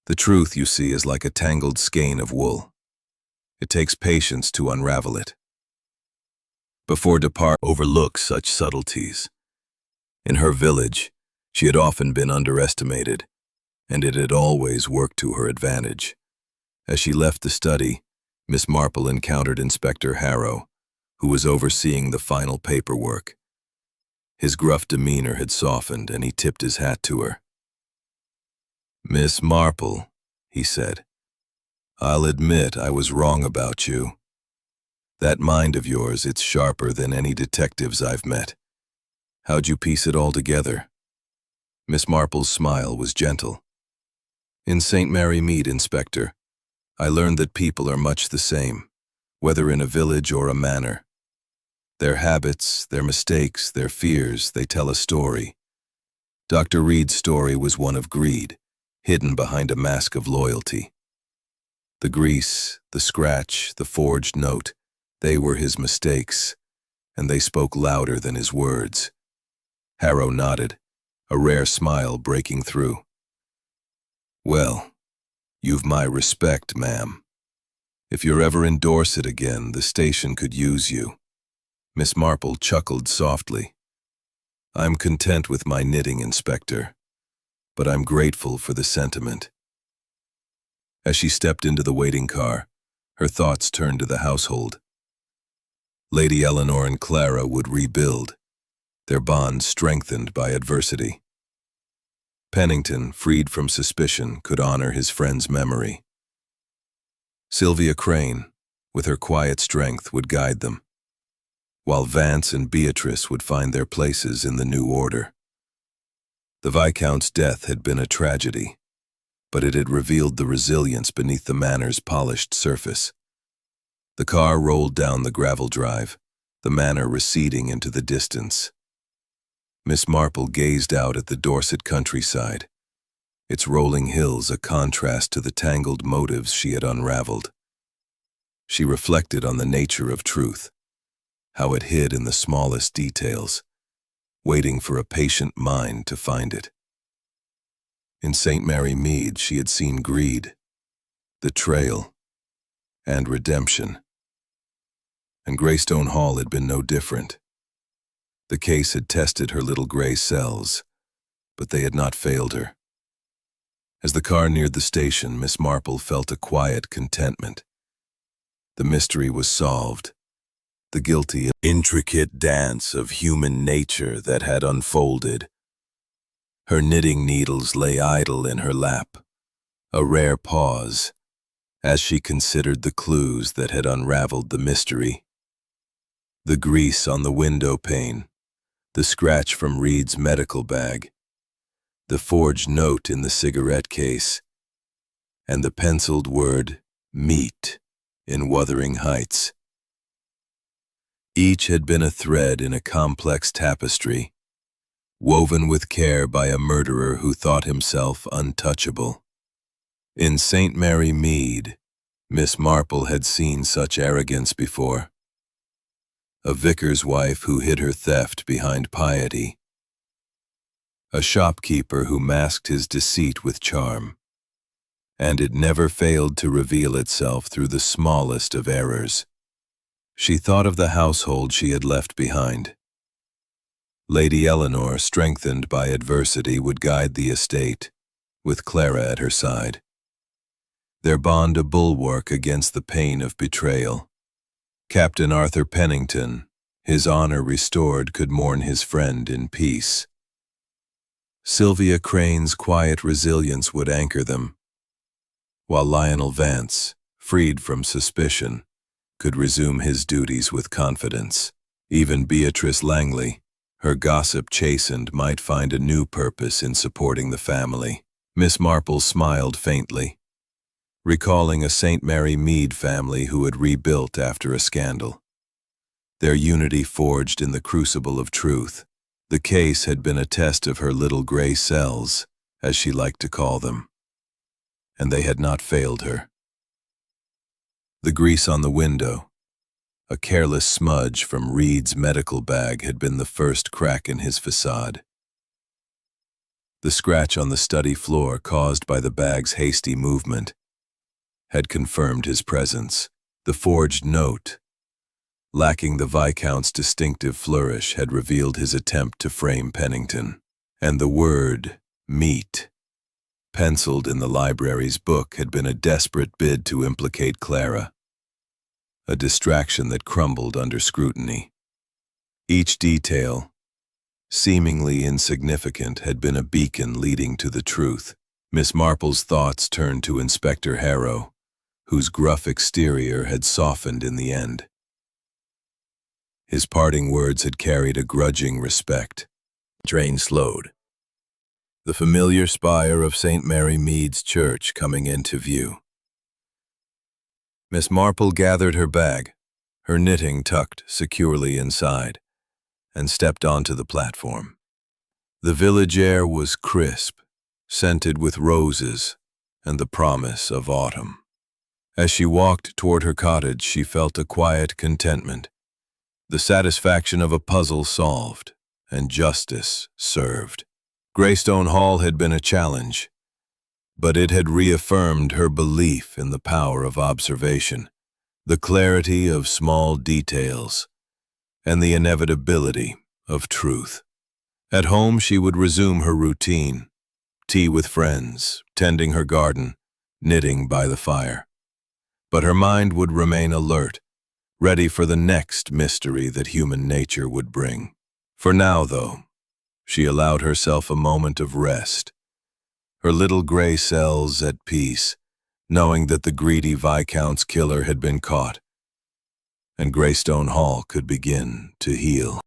The truth, you see, is like a tangled skein of wool. It takes patience to unravel it. Before depart, overlook such subtleties. In her village, she had often been underestimated, and it had always worked to her advantage. As she left the study, Miss Marple encountered Inspector Harrow, who was overseeing the final paperwork. His gruff demeanor had softened, and he tipped his hat to her. "Miss Marple," he said, "I'll admit I was wrong about you. That mind of yours, it's sharper than any detectives I've met. How'd you piece it all together?" Miss Marple's smile was gentle. "In St. Mary Mead, Inspector, I learned that people are much the same, whether in a village or a manor. Their habits, their mistakes, their fears, they tell a story. Dr. Reed's story was one of greed, hidden behind a mask of loyalty. The grease, the scratch, the forged note, they were his mistakes, and they spoke louder than his words." Harrow nodded, a rare smile breaking through. "Well, you've my respect, ma'am. If you're ever in Dorset again, the station could use you." Miss Marple chuckled softly. "I'm content with my knitting, Inspector, but I'm grateful for the sentiment." As she stepped into the waiting car, her thoughts turned to the household. Lady Eleanor and Clara would rebuild, their bond strengthened by adversity. Pennington, freed from suspicion, could honor his friend's memory. Sylvia Crane, with her quiet strength, would guide them, while Vance and Beatrice would find their places in the new order. The Viscount's death had been a tragedy, but it had revealed the resilience beneath the manor's polished surface. The car rolled down the gravel drive, the manor receding into the distance. Miss Marple gazed out at the Dorset countryside, its rolling hills a contrast to the tangled motives she had unraveled. She reflected on the nature of truth, how it hid in the smallest details, waiting for a patient mind to find it. In St. Mary Mead, she had seen greed, betrayal, and redemption. And Greystone Hall had been no different. The case had tested her little gray cells, but they had not failed her. As the car neared the station, Miss Marple felt a quiet contentment. The mystery was solved, the guilty, intricate dance of human nature that had unfolded. Her knitting needles lay idle in her lap, a rare pause, as she considered the clues that had unraveled the mystery. The grease on the window pane, the scratch from Reed's medical bag, the forged note in the cigarette case, and the penciled word, meat, in Wuthering Heights. Each had been a thread in a complex tapestry, woven with care by a murderer who thought himself untouchable. In St. Mary Mead, Miss Marple had seen such arrogance before. A vicar's wife who hid her theft behind piety. A shopkeeper who masked his deceit with charm. And it never failed to reveal itself through the smallest of errors. She thought of the household she had left behind. Lady Eleanor, strengthened by adversity, would guide the estate, with Clara at her side. Their bond a bulwark against the pain of betrayal. Captain Arthur Pennington, his honor restored, could mourn his friend in peace. Sylvia Crane's quiet resilience would anchor them, while Lionel Vance, freed from suspicion, could resume his duties with confidence. Even Beatrice Langley, Her gossip chastened might find a new purpose in supporting the family. Miss Marple smiled faintly, recalling a St. Mary Mead family who had rebuilt after a scandal. Their unity forged in the crucible of truth. The case had been a test of her little gray cells, as she liked to call them, and they had not failed her. The grease on the window, a careless smudge from Reed's medical bag, had been the first crack in his facade. The scratch on the study floor caused by the bag's hasty movement had confirmed his presence. The forged note, lacking the Viscount's distinctive flourish, had revealed his attempt to frame Pennington. And the word, meat, penciled in the library's book, had been a desperate bid to implicate Clara, a distraction that crumbled under scrutiny. Each detail, seemingly insignificant, had been a beacon leading to the truth. Miss Marple's thoughts turned to Inspector Harrow, whose gruff exterior had softened in the end. His parting words had carried a grudging respect. Train slowed, the familiar spire of St. Mary Mead's church coming into view. Miss Marple gathered her bag, her knitting tucked securely inside, and stepped onto the platform. The village air was crisp, scented with roses and the promise of autumn. As she walked toward her cottage, she felt a quiet contentment, the satisfaction of a puzzle solved and justice served. Greystone Hall had been a challenge, but it had reaffirmed her belief in the power of observation, the clarity of small details, and the inevitability of truth. At home, she would resume her routine: tea with friends, tending her garden, knitting by the fire. But her mind would remain alert, ready for the next mystery that human nature would bring. For now, though, she allowed herself a moment of rest, her little gray cells at peace, knowing that the Greedy Viscount's killer had been caught, and Greystone Hall could begin to heal.